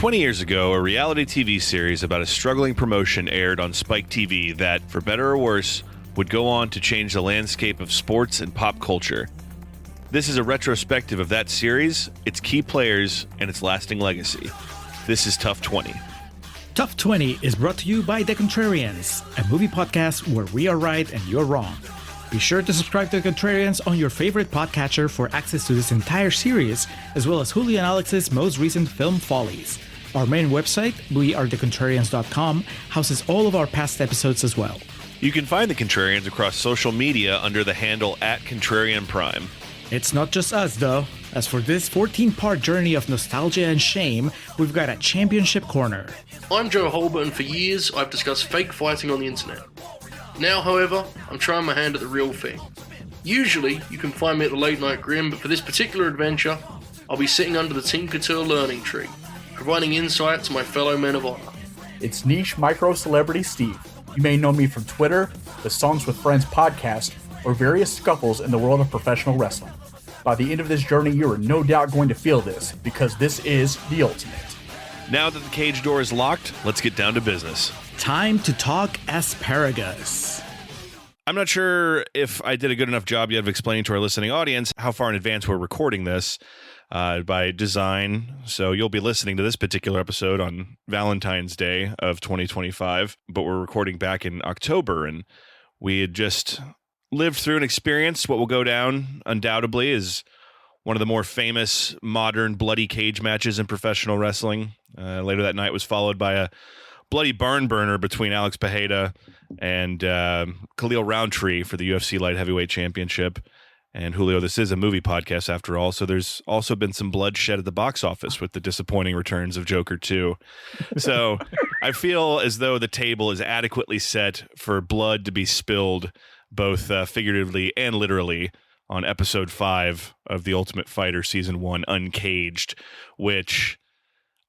20 years ago, a reality TV series about a struggling promotion aired on Spike TV that, for better or worse, would go on to change the landscape of sports and pop culture. This is a retrospective of that series, its key players, and its lasting legacy. This is TUFtwenty. TUFtwenty is brought to you by The Contrarians, a movie podcast where we are right and you're wrong. Be sure to subscribe to The Contrarians on your favorite podcatcher for access to this entire series, as well as Julio and Alex's most recent film follies. Our main website, wearethecontrarians.com, houses all of our past episodes as well. You can find The Contrarians across social media under the handle @ContrarianPrime. It's not just us, though. As for this 14-part journey of nostalgia and shame, we've got a championship corner. I'm Joe Holbert, and for years I've discussed fake fighting on the internet. Now, however, I'm trying my hand at the real thing. Usually, you can find me at the Late Night Grim, but for this particular adventure, I'll be sitting under the Team Couture learning tree, providing insight to my fellow men of honor. It's niche micro-celebrity Steve. You may know me from Twitter, the Songs with Friends podcast, or various scuffles in the world of professional wrestling. By the end of this journey, you are no doubt going to feel this, because this is the ultimate. Now that the cage door is locked, let's get down to business. Time to talk asparagus. I'm not sure if I did a good enough job yet of explaining to our listening audience how far in advance we're recording this by design. So you'll be listening to this particular episode on Valentine's Day of 2025, but we're recording back in October, and we had just lived through an experience. What will go down undoubtedly is one of the more famous modern bloody cage matches in professional wrestling. Later that night was followed by a bloody barn burner between Alex Pajeda and Khalil Roundtree for the UFC Light Heavyweight Championship. And Julio, this is a movie podcast after all, so there's also been some bloodshed at the box office with the disappointing returns of Joker 2. So I feel as though the table is adequately set for blood to be spilled, both figuratively and literally, on episode 5 of The Ultimate Fighter Season 1, Uncaged, which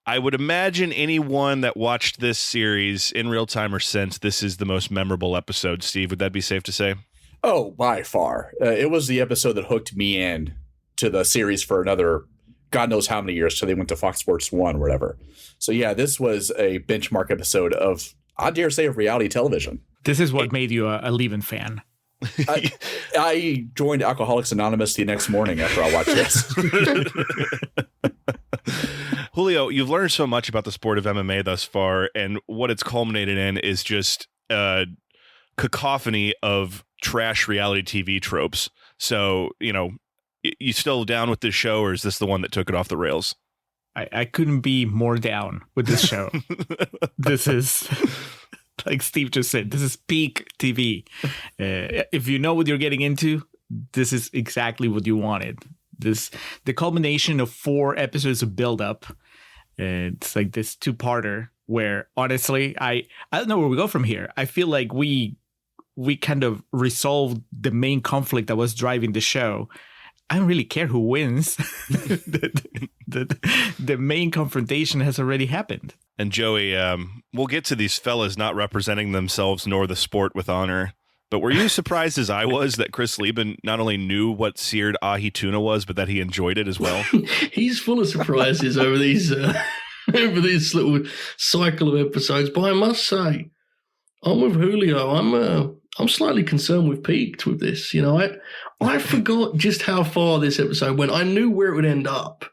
I would imagine anyone that watched this series in real time or since, this is the most memorable episode. Steve, would that be safe to say? Oh, by far. It was the episode that hooked me in to the series for another God knows how many years till they went to Fox Sports 1 or whatever. So yeah, this was a benchmark episode of, I dare say, of reality television. This is what made you a Leben fan. I joined Alcoholics Anonymous the next morning after I watched this. Julio, you've learned so much about the sport of MMA thus far, and what it's culminated in is just a cacophony of trash reality TV tropes. So, you still down with this show, or is this the one that took it off the rails? I couldn't be more down with this show. This is, like Steve just said, this is peak TV. If you know what you're getting into, this is exactly what you wanted. The culmination of 4 episodes of build-up. It's like this 2-parter where, honestly, I don't know where we go from here. I feel like we kind of resolved the main conflict that was driving the show. I don't really care who wins. The main confrontation has already happened. And Joey, we'll get to these fellas not representing themselves nor the sport with honor. But were you surprised as I was that Chris Leben not only knew what seared ahi tuna was, but that he enjoyed it as well? He's full of surprises over these little cycle of episodes. But I must say, I'm with Julio. I'm slightly concerned with peaked with this. I forgot just how far this episode went. I knew where it would end up.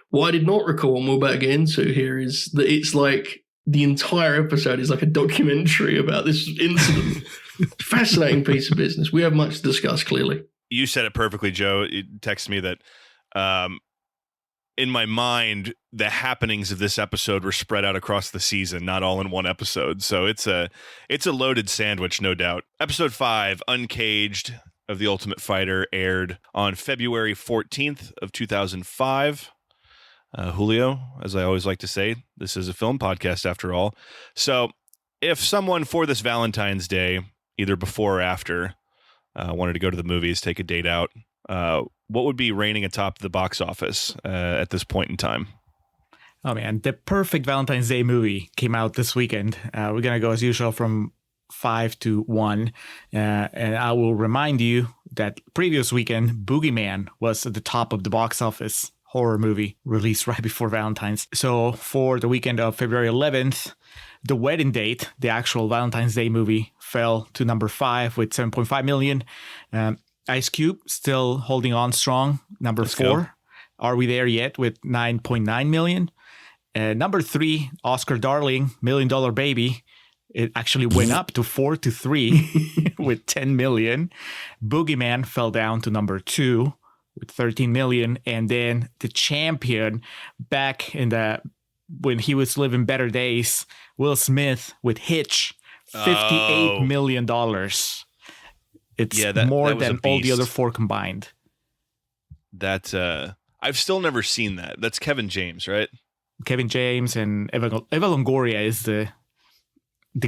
What I did not recall, and we're about to get into here, is that it's like the entire episode is like a documentary about this incident. Fascinating piece of business. We have much to discuss, clearly. You said it perfectly, Joe. You texted me that in my mind, the happenings of this episode were spread out across the season, not all in one episode. So it's a loaded sandwich, no doubt. Episode 5, Uncaged of The Ultimate Fighter, aired on February 14th of 2005. Julio, as I always like to say, this is a film podcast after all. So if someone for this Valentine's Day, either before or after, wanted to go to the movies, take a date out, what would be reigning atop the box office at this point in time? Oh, man, the perfect Valentine's Day movie came out this weekend. We're going to go, as usual, from 5 to 1. And I will remind you that previous weekend, Boogeyman was at the top of the box office, horror movie released right before Valentine's. So for the weekend of February 11th, The Wedding Date, the actual Valentine's Day movie, fell to number 5 with 7.5 million. Ice Cube still holding on strong. Number Let's 4. go. Are We There Yet with 9.9 million. Number 3, Oscar Darling, $1 Million Baby. It actually went up to 4 to 3 with 10 million. Boogeyman fell down to number 2 with 13 million. And then The Champion, back in when he was living better days, Will Smith with Hitch, $58 million. It's more that was than a all the beast. other 4 combined. That I've still never seen that. That's Kevin James, right? Kevin James and Eva Longoria is the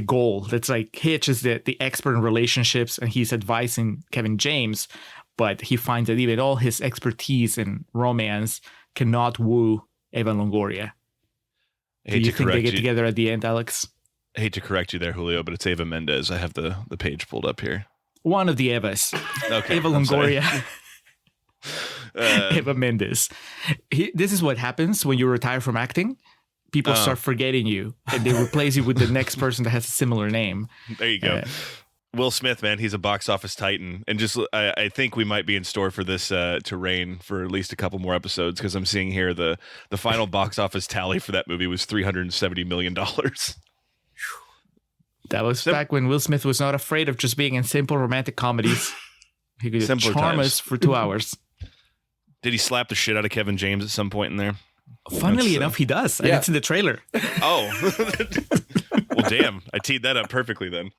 goal. That's like Hitch is the expert in relationships, and he's advising Kevin James, but he finds that even all his expertise in romance cannot woo Eva Longoria. Do you think they get together at the end, Alex? I hate to correct you there, Julio, but it's Eva Mendes. I have the page pulled up here. One of the Evas. Okay, Eva I'm sorry. Longoria. Eva Mendes. This is what happens when you retire from acting. People start forgetting you, and they replace you with the next person that has a similar name. There you go. Will Smith, man, he's a box office titan. And just I think we might be in store for this to reign for at least a couple more episodes, because I'm seeing here the final box office tally for that movie was $370 million. That was back when Will Smith was not afraid of just being in simple romantic comedies. He could Simpler charm times. us for 2 hours. Did he slap the shit out of Kevin James at some point in there? Funnily enough, he does. And it's in the trailer. Oh. Well, damn. I teed that up perfectly then.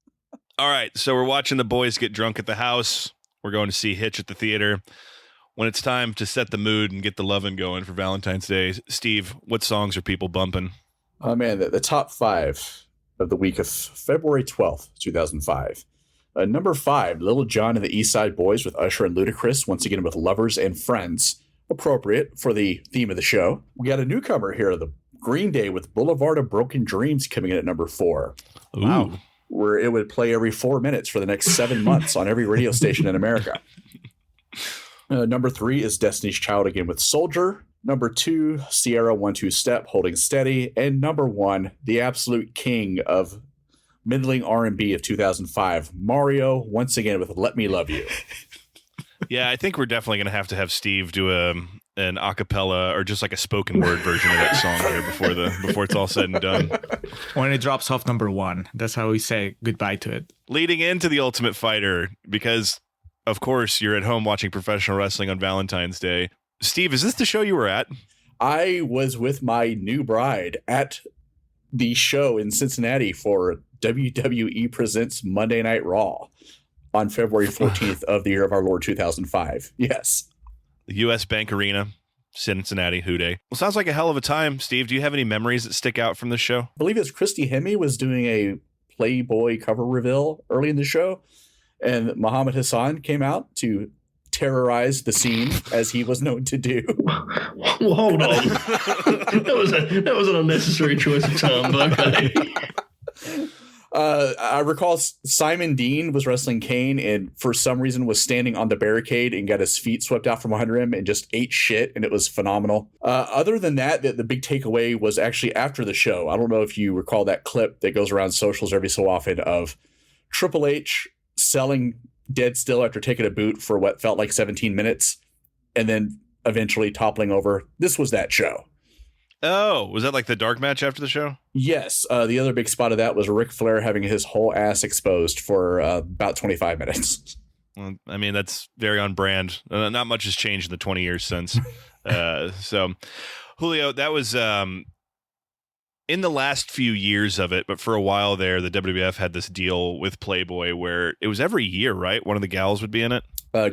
All right. So we're watching the boys get drunk at the house. We're going to see Hitch at the theater. When it's time to set the mood and get the lovin' going for Valentine's Day, Steve, what songs are people bumping? Oh, man, the top 5 of the week of February 12th, 2005. Number 5, Little John and the East Side Boys with Usher and Ludacris, once again with Lovers and Friends, appropriate for the theme of the show. We got a newcomer here, the Green Day with Boulevard of Broken Dreams, coming in at number 4. Wow. Where it would play every 4 minutes for the next 7 months on every radio station in America. Number 3 is Destiny's Child again with Soldier. Number 2, Sierra 1-2 Step, Holding Steady. And number 1, the absolute king of middling R&B of 2005, Mario, once again with Let Me Love You. Yeah, I think we're definitely going to have Steve do an a cappella or just like a spoken word version of that song here before it's all said and done. When it drops off number 1, that's how we say goodbye to it. Leading into the Ultimate Fighter, because of course you're at home watching professional wrestling on Valentine's Day. Steve, is this the show you were at? I was with my new bride at the show in Cincinnati for WWE Presents Monday Night Raw on February 14th of the year of our Lord 2005. Yes. The U.S. Bank Arena, Cincinnati, Houday. Well, sounds like a hell of a time. Steve, do you have any memories that stick out from this show? I believe it's Christy Hemme was doing a Playboy cover reveal early in the show, and Muhammad Hassan came out to terrorize the scene as he was known to do. Well, hold on. that was an unnecessary choice of term, but okay. I recall Simon Dean was wrestling Kane and for some reason was standing on the barricade and got his feet swept out from under him and just ate shit, and it was phenomenal. Other than that, the big takeaway was actually after the show. I don't know if you recall that clip that goes around socials every so often of Triple H selling dead still after taking a boot for what felt like 17 minutes and then eventually toppling over. This was that show. Oh, was that like the dark match after the show? Yes. The other big spot of that was Ric Flair having his whole ass exposed for about 25 minutes. Well, I mean, that's very on brand. Not much has changed in the 20 years since. So, Julio, that was in the last few years of it, but for a while there, the WWF had this deal with Playboy where it was every year, right? One of the gals would be in it.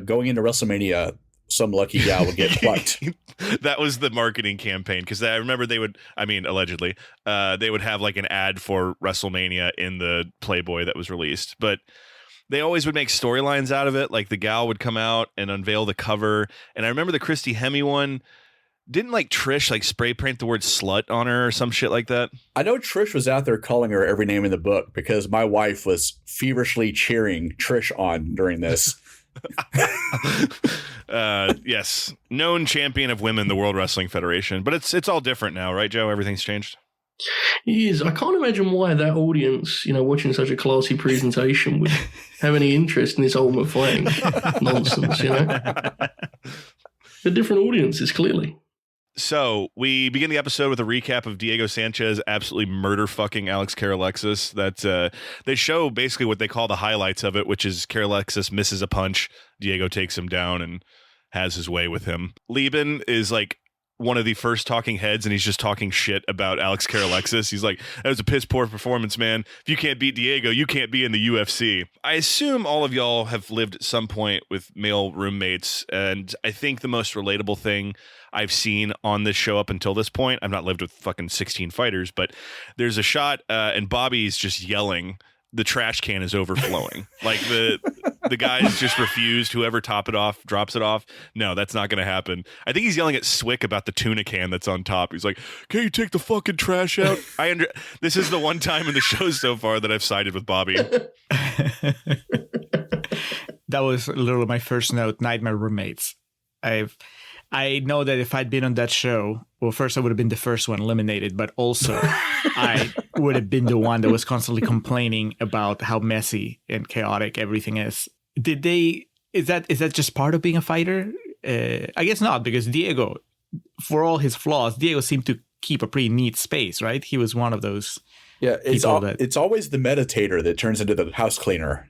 Going into WrestleMania, some lucky gal would get plucked. That was the marketing campaign, because I remember allegedly, they would have like an ad for WrestleMania in the Playboy that was released, but they always would make storylines out of it. Like the gal would come out and unveil the cover. And I remember the Christy Hemme one, didn't like Trish like spray paint the word slut on her or some shit like that? I know Trish was out there calling her every name in the book because my wife was feverishly cheering Trish on during this. Yes, known champion of women, the World Wrestling Federation. But it's all different now, right, Joe? Everything's changed. He is. I can't imagine why that audience, watching such a classy presentation would have any interest in this Ultimate Fighting nonsense, The different audiences, clearly. So we begin the episode with a recap of Diego Sanchez absolutely murder fucking Alex Karalexis. That they show basically what they call the highlights of it, which is Karalexis misses a punch, Diego takes him down and has his way with him. Leben is like one of the first talking heads, and he's just talking shit about Alex Karalexis. He's like, that was a piss poor performance, man. If you can't beat Diego, you can't be in the UFC. I assume all of y'all have lived at some point with male roommates, and I think the most relatable thing I've seen on this show up until this point, I've not lived with fucking 16 fighters, but there's a shot and Bobby's just yelling, the trash can is overflowing. Like the guys just refused. Whoever drops it off. No, that's not going to happen. I think he's yelling at Swick about the tuna can that's on top. He's like, "Can you take the fucking trash out?" This is the one time in the show so far that I've sided with Bobby. That was literally my first note. Nightmare roommates. I know that if I'd been on that show, well, first I would have been the first one eliminated, but also I would have been the one that was constantly complaining about how messy and chaotic everything is. Is that just part of being a fighter? I guess not, because Diego, for all his flaws, Diego seemed to keep a pretty neat space, right? He was one of those. Yeah, it's always the meditator that turns into the house cleaner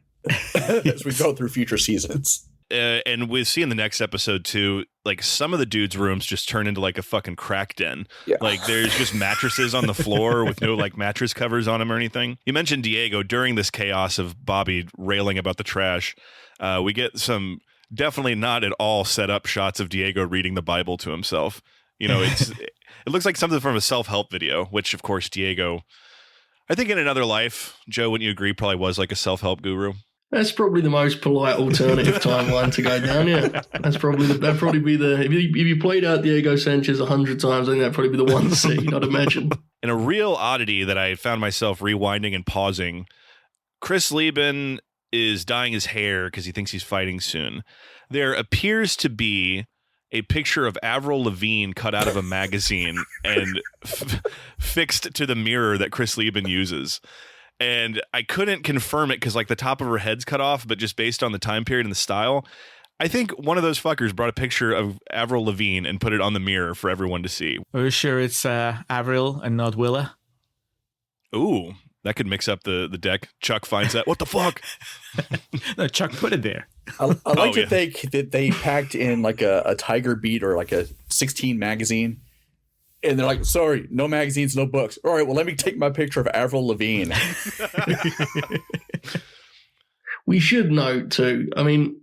as we go through future seasons. And we'll see in the next episode too, like some of the dudes' rooms just turn into like a fucking crack den. Yeah. Like there's just mattresses on the floor with no like mattress covers on them or anything. You mentioned Diego. During this chaos of Bobby railing about the trash, we get some definitely not at all set up shots of Diego reading the Bible to himself. It looks like something from a self-help video, which of course Diego, I think in another life, Joe, wouldn't you agree, probably was like a self-help guru? That's probably the most polite alternative timeline to go down. Yeah, that'd probably be the if you played out Diego Sanchez 100 times, I think that'd probably be the one seed, I'd imagine. And a real oddity that I found myself rewinding and pausing. Chris Leben is dyeing his hair because he thinks he's fighting soon. There appears to be a picture of Avril Lavigne cut out of a magazine and fixed to the mirror that Chris Leben uses. And I couldn't confirm it because like the top of her head's cut off, but just based on the time period and the style, I think one of those fuckers brought a picture of Avril Lavigne and put it on the mirror for everyone to see. Are you sure it's Avril and not Willa? Ooh, that could mix up the deck. Chuck finds that. What the fuck? No, Chuck put it there. I like to think that they packed in like a Tiger Beat or like a 16 magazine. And they're like, sorry, no magazines, no books. All right, well, let me take my picture of Avril Lavigne. We should note, too, I mean,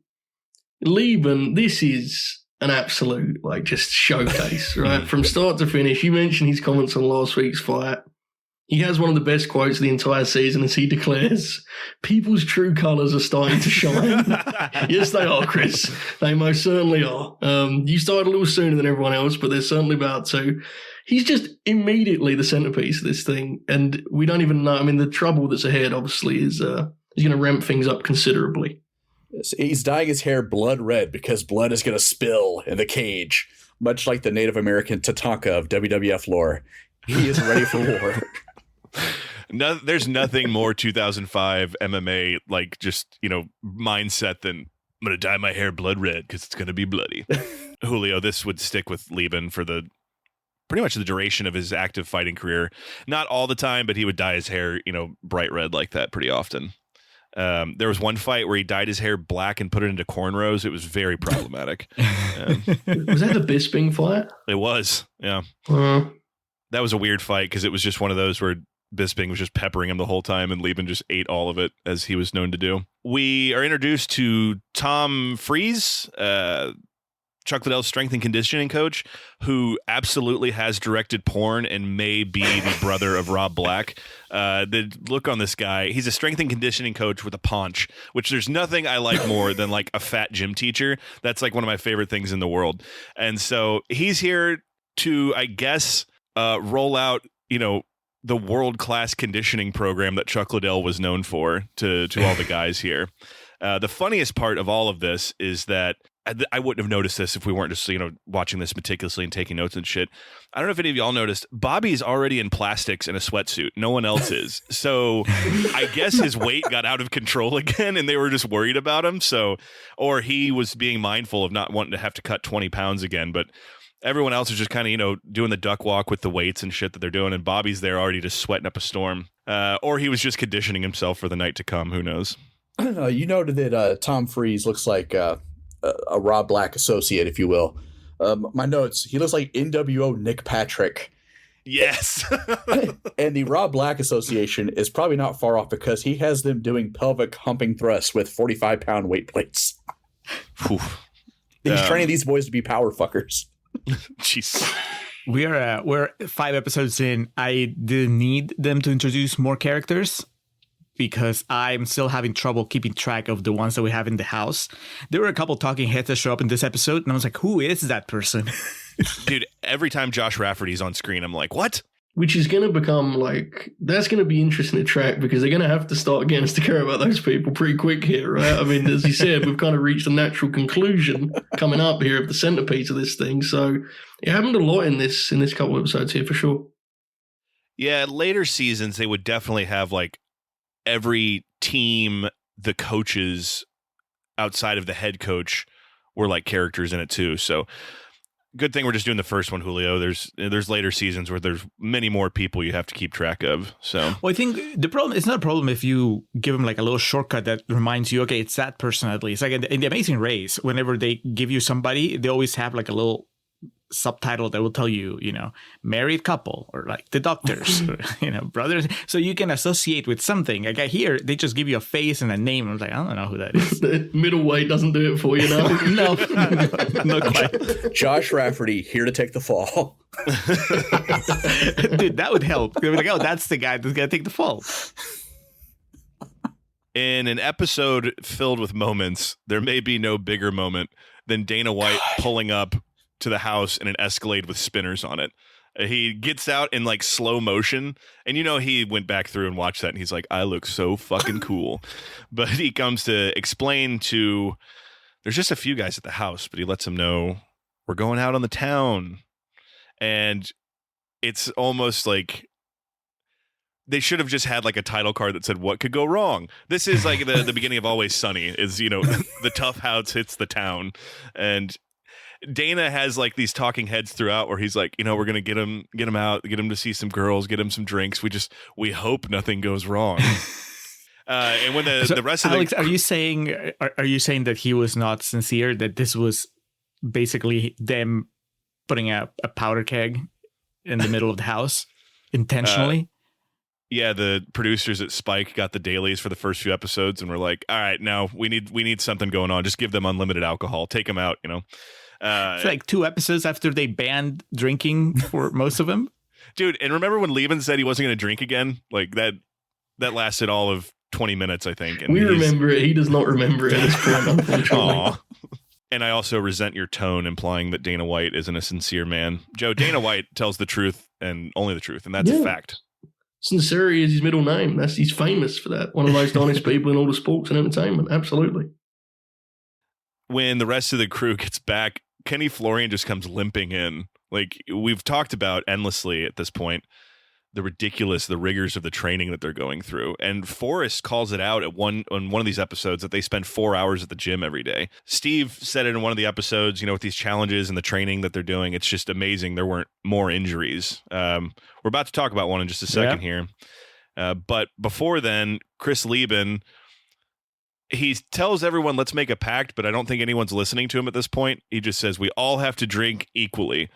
Leben, this is an absolute, like, just showcase, right? From start to finish. You mentioned his comments on last week's fight. He has one of the best quotes of the entire season as he declares, people's true colours are starting to shine. Yes, they are, Chris. They most certainly are. You started a little sooner than everyone else, but they're certainly about to. He's just immediately the centerpiece of this thing. And we don't even know. I mean, the trouble that's ahead, obviously, is going to ramp things up considerably. He's dyeing his hair blood red because blood is going to spill in the cage, much like the Native American Tatanka of WWF lore. He is ready for war. No, there's nothing more 2005 MMA like just mindset than I'm gonna dye my hair blood red because it's gonna be bloody. Julio, this would stick with Leben for pretty much the duration of his active fighting career. Not all the time, but he would dye his hair bright red like that pretty often. There was one fight where he dyed his hair black and put it into cornrows. It was very problematic. Was that the Bisping fight? It was, yeah. That was a weird fight because it was just one of those where Bisping was just peppering him the whole time and Leben just ate all of it as he was known to do. We are introduced to Tom Freeze, Chuck Liddell's strength and conditioning coach, who absolutely has directed porn and may be the brother of Rob Black. The look on this guy, he's a strength and conditioning coach with a paunch, which there's nothing I like more than like a fat gym teacher. That's like one of my favorite things in the world. And so he's here to, I guess, roll out, the world-class conditioning program that Chuck Liddell was known for to all the guys here. The funniest part of all of this is that I wouldn't have noticed this if we weren't just, watching this meticulously and taking notes and shit. I don't know if any of y'all noticed, Bobby's already in plastics in a sweatsuit. No one else is. So I guess his weight got out of control again and they were just worried about him. Or he was being mindful of not wanting to have to cut 20 pounds again. But everyone else is just kind of, doing the duck walk with the weights and shit that they're doing. And Bobby's there already just sweating up a storm. Or he was just conditioning himself for the night to come. Who knows? You noted that Tom Freeze looks like a Rob Black associate, if you will. My notes, he looks like NWO Nick Patrick. Yes. And the Rob Black Association is probably not far off because he has them doing pelvic humping thrusts with 45-pound weight plates. He's training these boys to be power fuckers. Jeez. We're 5 episodes in. I didn't need them to introduce more characters because I'm still having trouble keeping track of the ones that we have in the house. There were a couple talking heads that show up in this episode, and I was like, who is that person? Dude, every time Josh Rafferty's on screen, I'm like, what? Which is going to become that's going to be interesting to track because they're going to have to start getting us to care about those people pretty quick here, right? I mean, as you said, we've kind of reached a natural conclusion coming up here of the centerpiece of this thing. So it happened a lot in this couple of episodes here for sure. Yeah, later seasons, they would definitely have every team, the coaches outside of the head coach were characters in it too. So good thing we're just doing the first one, Julio. There's later seasons where there's many more people you have to keep track of. So I think the problem, it's not a problem if you give them a little shortcut that reminds you, okay, it's that person at least. Like in The Amazing Race, whenever they give you somebody, they always have a little subtitle that will tell you, married couple or the doctors, brothers. So you can associate with something. Here, they just give you a face and a name. I was like, I don't know who that is. The middleweight doesn't do it for you now. No, not quite. Josh Rafferty here to take the fall. Dude, that would help. They'd be like, oh, that's the guy that's going to take the fall. In an episode filled with moments, there may be no bigger moment than Dana White pulling up to the house in an Escalade with spinners on it. He gets out in slow motion, and he went back through and watched that, and he's like, I look so fucking cool. But he comes to explain to, there's just a few guys at the house, but he lets them know we're going out on the town. And it's almost like they should have just had a title card that said what could go wrong. This is the beginning of Always Sunny is, the tough house hits the town. And Dana has these talking heads throughout where he's like, we're going to get him out, get him to see some girls, get him some drinks. We hope nothing goes wrong. And when the rest of Alex, are you saying that he was not sincere, that this was basically them putting a powder keg in the middle of the house intentionally? Yeah, the producers at Spike got the dailies for the first few episodes and were like, all right, now we need something going on. Just give them unlimited alcohol. Take them out, It's 2 episodes after they banned drinking for most of them. Dude, and remember when Leben said he wasn't going to drink again? That lasted all of 20 minutes, I think. And we remember it. He does not remember it at this point, unfortunately. And I also resent your tone implying that Dana White isn't a sincere man. Joe, Dana White tells the truth and only the truth, and that's a fact. Sincerity is his middle name. He's famous for that. One of the most honest people in all the sports and entertainment. Absolutely. When the rest of the crew gets back, Kenny Florian just comes limping in. We've talked about endlessly at this point, the rigors of the training that they're going through. And Forrest calls it out on one of these episodes that they spend 4 hours at the gym every day. Steve said it in one of the episodes, with these challenges and the training that they're doing. It's just amazing there weren't more injuries. We're about to talk about one in just a second here. But before then, Chris Leben, he tells everyone, let's make a pact, but I don't think anyone's listening to him at this point. He just says, we all have to drink equally.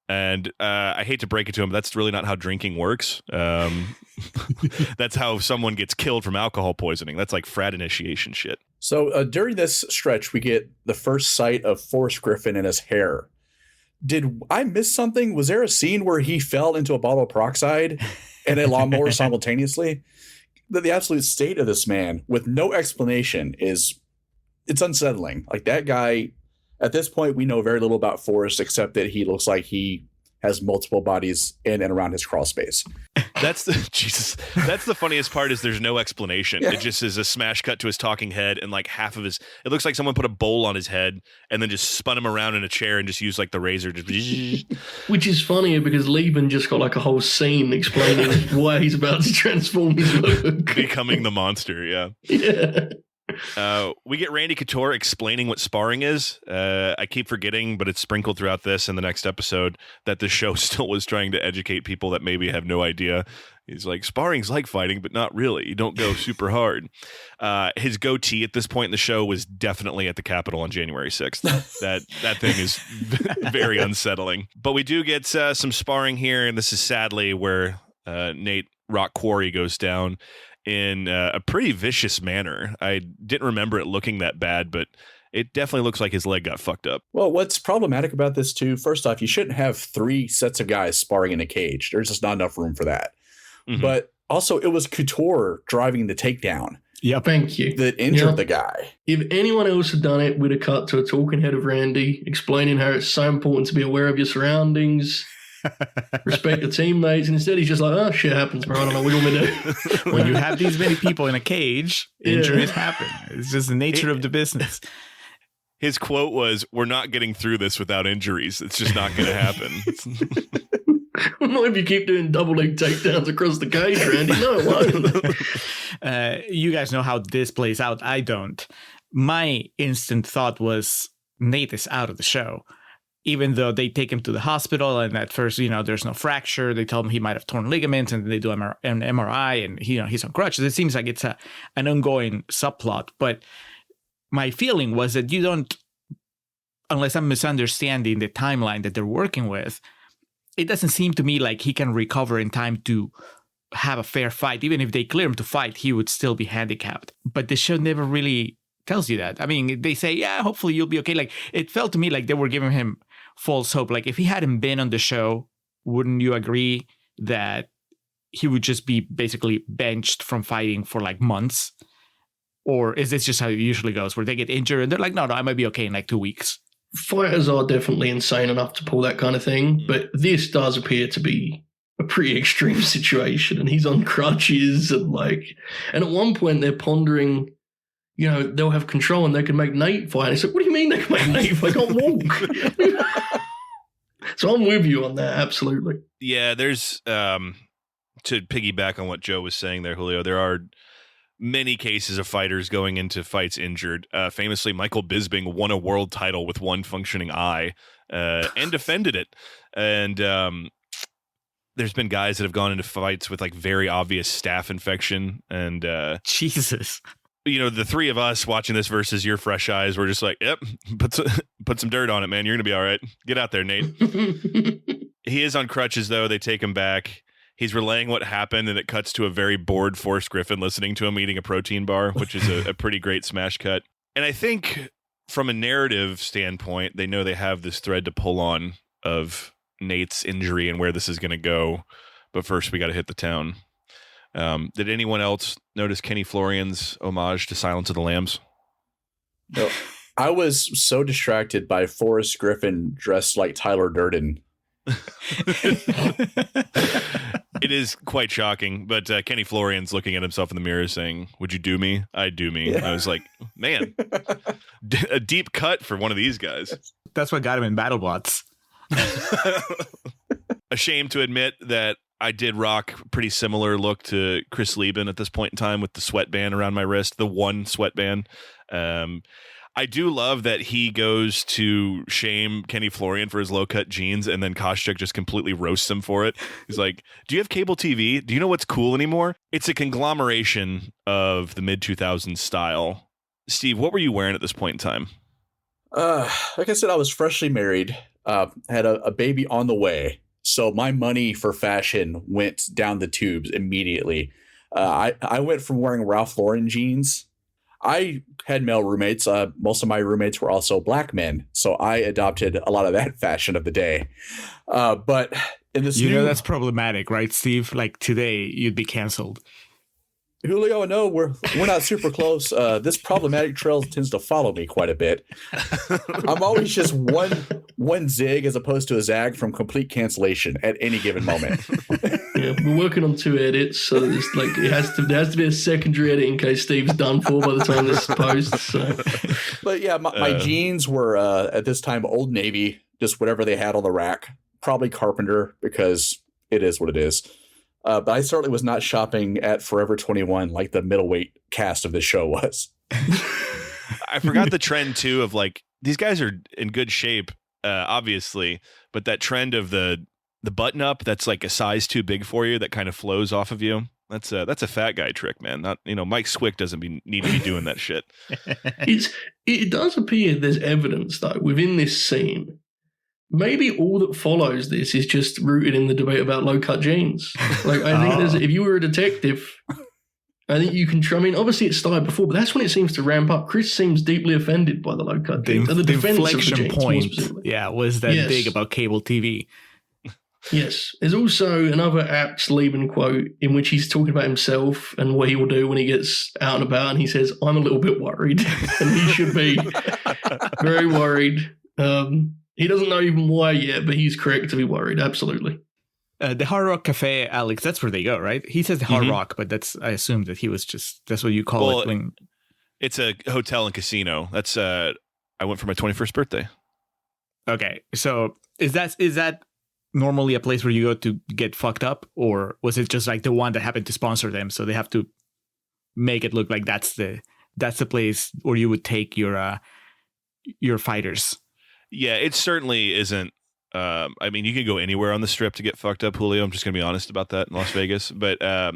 And I hate to break it to him, but that's really not how drinking works. That's how someone gets killed from alcohol poisoning. That's frat initiation shit. So during this stretch, we get the first sight of Forrest Griffin and his hair. Did I miss something? Was there a scene where he fell into a bottle of peroxide and a lawnmower simultaneously? The absolute state of this man with no explanation it's unsettling. That guy, at this point, we know very little about Forrest except that he looks like he has multiple bodies in and around his crawl space. That's the Jesus. That's the funniest part is there's no explanation. Yeah. It just is a smash cut to his talking head and like half of his. It looks like someone put a bowl on his head and then just spun him around in a chair and just used like the razor. Just Which is funnier because Leben just got like a whole scene explaining why he's about to transform his look. becoming the monster. Yeah. Yeah. We get Randy Couture explaining what sparring is. I keep forgetting, but it's sprinkled throughout this and the next episode that the show still was trying to educate people that maybe have no idea. He's like, sparring's like fighting, but not really. You don't go super hard. His goatee at this point in the show was definitely at the Capitol on January 6th. That thing is very unsettling. But we do get some sparring here, and this is sadly where Nate Rock Quarry goes down in a pretty vicious manner. I didn't remember it looking that bad, but it definitely looks like his leg got fucked up. Well, what's problematic about this, too, first off, you shouldn't have 3 sets of guys sparring in a cage. There's just not enough room for that. Mm-hmm. But also, it was Couture driving the takedown. Yeah, thank you. That injured the guy. If anyone else had done it, we'd have cut to a talking head of Randy explaining how it's so important to be aware of your surroundings, respect your teammates, and instead he's just like, oh, shit happens, bro. I don't know what you want me to do. When you have these many people in a cage, injuries happen. It's just the nature of the business. His quote was, "We're not getting through this without injuries. It's just not going to happen." Not if you keep doing double leg takedowns across the cage, Randy. No, it won't. You guys know how this plays out. I don't. My instant thought was Nate is out of the show. Even though they take him to the hospital and at first, there's no fracture. They tell him he might have torn ligaments and they do an MRI and he's on crutches. It seems like it's an ongoing subplot. But my feeling was that you don't, unless I'm misunderstanding the timeline that they're working with, it doesn't seem to me like he can recover in time to have a fair fight. Even if they clear him to fight, he would still be handicapped. But the show never really tells you that. I mean, they say, yeah, hopefully you'll be okay. Like, it felt to me like they were giving him false hope. Like, if he hadn't been on the show, wouldn't you agree that he would just be basically benched from fighting for like months? Or is this just how it usually goes, where they get injured and they're like, no, I might be okay in like 2 weeks? Fighters are definitely insane enough to pull that kind of thing, but this does appear to be a pretty extreme situation, and he's on crutches and at one point they're pondering, they'll have control and they can make Nate fight. And it's like, what do you mean they can make Nate fight? I can't walk. So I'm with you on that, absolutely. Yeah, there's to piggyback on what Joe was saying there, Julio, there are many cases of fighters going into fights injured. Famously, Michael Bisping won a world title with one functioning eye and defended it. And there's been guys that have gone into fights with like very obvious staph infection. And Jesus. The 3 of us watching this versus your fresh eyes, we're just like, yep, put some dirt on it, man. You're going to be all right. Get out there, Nate. He is on crutches, though. They take him back. He's relaying what happened, and it cuts to a very bored Forrest Griffin listening to him eating a protein bar, which is a pretty great smash cut. And I think from a narrative standpoint, they know they have this thread to pull on of Nate's injury and where this is going to go. But first, we got to hit the town. Did anyone else notice Kenny Florian's homage to Silence of the Lambs? No. I was so distracted by Forrest Griffin dressed like Tyler Durden. It is quite shocking, but Kenny Florian's looking at himself in the mirror saying, "Would you do me? I'd do me." Yeah. I was like, man, a deep cut for one of these guys. That's what got him in BattleBots. Ashamed to admit that I did rock a pretty similar look to Chris Leben at this point in time with the sweatband around my wrist, the one sweatband. I do love that he goes to shame Kenny Florian for his low-cut jeans, and then Koscheck just completely roasts him for it. He's like, do you have cable TV? Do you know what's cool anymore? It's a conglomeration of the mid-2000s style. Steve, what were you wearing at this point in time? Like I said, I was freshly married, had a baby on the way. So my money for fashion went down the tubes immediately. I went from wearing Ralph Lauren jeans. I had male roommates. Most of my roommates were also black men, so I adopted a lot of that fashion of the day. But in this, that's problematic, right, Steve? Like today, you'd be canceled. Julio, no, we're not super close. This problematic trail tends to follow me quite a bit. I'm always just one one zig as opposed to a zag from complete cancellation at any given moment. Yeah, we're working on 2 edits, so it's like there has to be a secondary edit in case Steve's done for by the time this is posted. So. But yeah, my jeans were at this time Old Navy, just whatever they had on the rack. Probably Carpenter, because it is what it is. But I certainly was not shopping at Forever 21 like the middleweight cast of this show was. I forgot the trend too of like these guys are in good shape, obviously, but that trend of the button up that's like a size too big for you that kind of flows off of you. That's a fat guy trick, man. Not Mike Swick doesn't need to be doing that shit. It does appear there's evidence though within this scene. Maybe all that follows this is just rooted in the debate about low-cut jeans. Like, I think if you were a detective, I think you can try. I mean, obviously it started before, but that's when it seems to ramp up. Chris seems deeply offended by the low-cut jeans. The defense inflection of the jeans, point, was that big about cable TV. Yes. There's also another apt Leben quote in which he's talking about himself and what he will do when he gets out and about, and he says, "I'm a little bit worried," and he should be very worried. He doesn't know even why yet, but he's correct to be worried. Absolutely. The Hard Rock Cafe, Alex, that's where they go, right? He says the Hard Rock, but I assumed that he was that's what you call it. When... It's a hotel and casino. That's I went for my 21st birthday. Okay. So is that normally a place where you go to get fucked up, or was it just like the one that happened to sponsor them? So they have to make it look like that's the place where you would take your fighters. Yeah, it certainly isn't. I mean, you can go anywhere on the strip to get fucked up, Julio. I'm just going to be honest about that in Las Vegas. But I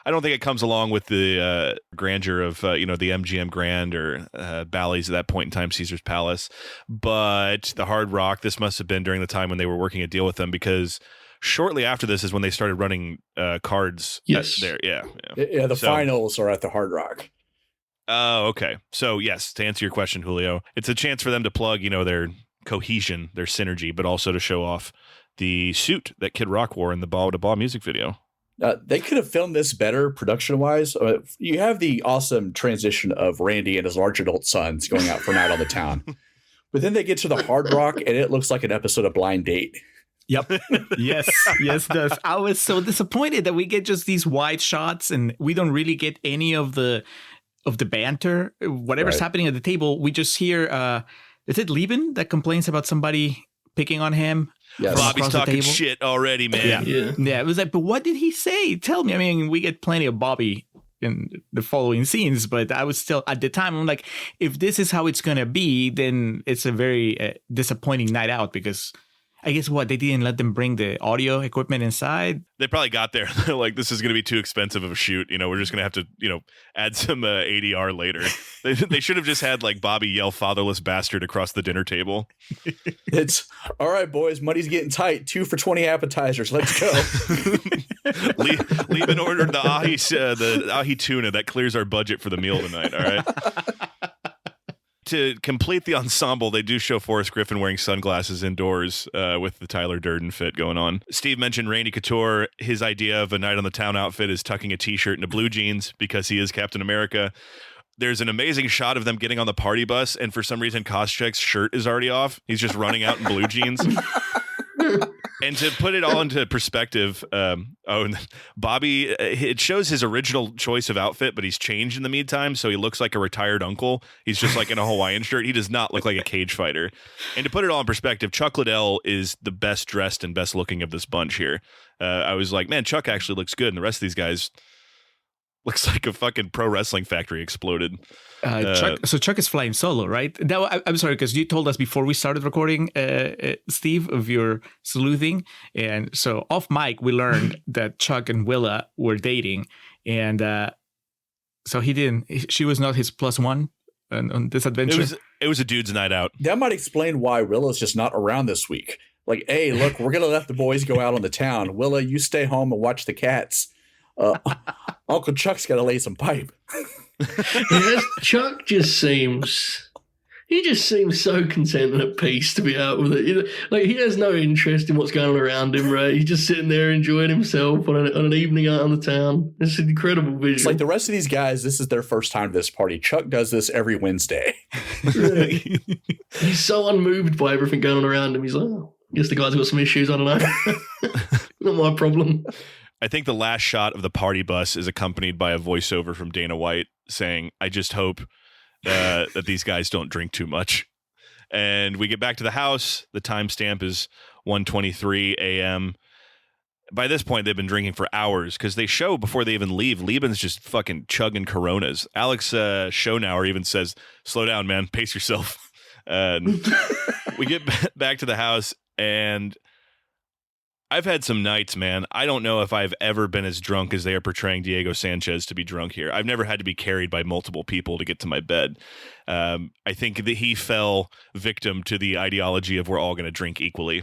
don't think it comes along with the grandeur of, the MGM Grand or Bally's at that point in time, Caesar's Palace. But the Hard Rock, this must have been during the time when they were working a deal with them, because shortly after this is when they started running cards there. Yeah, the finals are at the Hard Rock. Oh, okay. So, yes, to answer your question, Julio, it's a chance for them to plug, their cohesion, their synergy, but also to show off the suit that Kid Rock wore in the Ball to Ball music video. They could have filmed this better production-wise. You have the awesome transition of Randy and his large adult sons going out for a night on the town. But then they get to the Hard Rock, and it looks like an episode of Blind Date. Yep. Yes, it does. I was so disappointed that we get just these wide shots, and we don't really get any of the banter. Whatever's happening at the table, we just hear... is it Leben that complains about somebody picking on him? Yes. Bobby's talking shit already, man. Yeah. It was like, but what did he say? Tell me. I mean, we get plenty of Bobby in the following scenes, but I was still, at the time, I'm like, if this is how it's going to be, then it's a very disappointing night out, because I guess they didn't let them bring the audio equipment inside. They probably got there. They're like, this is going to be too expensive of a shoot. We're just going to have to, add some ADR later. They should have just had like Bobby yell "fatherless bastard" across the dinner table. It's all right, boys. Money's getting tight. 2 for $20 appetizers. Let's go. Leben ordered the ahi tuna that clears our budget for the meal tonight. All right. To complete the ensemble, they do show Forrest Griffin wearing sunglasses indoors with the Tyler Durden fit going on. Steve mentioned Randy Couture. His idea of a night on the town outfit is tucking a t-shirt into blue jeans because he is Captain America. There's an amazing shot of them getting on the party bus, and for some reason, Koscheck's shirt is already off. He's just running out in blue jeans. And to put it all into perspective, Bobby, it shows his original choice of outfit, but he's changed in the meantime, so he looks like a retired uncle. He's just like in a Hawaiian shirt. He does not look like a cage fighter. And to put it all in perspective, Chuck Liddell is the best dressed and best looking of this bunch here. I was like, man, Chuck actually looks good, and the rest of these guys looks like a fucking pro wrestling factory exploded. Chuck is flying solo, right? Now, I'm sorry, because you told us before we started recording, Steve, of your sleuthing. And so off mic, we learned that Chuck and Willa were dating. And so she was not his plus one on this adventure. It was a dude's night out. That might explain why Willa's just not around this week. Like, hey, look, we're going to let the boys go out on the town. Willa, you stay home and watch the cats. Uncle Chuck's got to lay some pipe. Yes, Chuck just seems He just seems so content and at peace to be out with it. Like, he has no interest in what's going on around him, right? He's just sitting there enjoying himself on an evening out on the town. It's an incredible visual. It's like the rest of these guys, this is their first time to this party. Chuck does this every Wednesday. He's so unmoved by everything going on around him. He's like, oh, I guess the guy's got some issues. I don't know. Not my problem. I think the last shot of the party bus is accompanied by a voiceover from Dana White saying, "I just hope that these guys don't drink too much." And we get back to the house. The timestamp is 1:23 a.m. By this point, they've been drinking for hours because they show before they even leave. Leben's just fucking chugging Coronas. Alex Schonauer even says, "Slow down, man. Pace yourself." And we get back to the house, and I've had some nights, man. I don't know if I've ever been as drunk as they are portraying Diego Sanchez to be drunk here. I've never had to be carried by multiple people to get to my bed. I think that he fell victim to the ideology of we're all going to drink equally.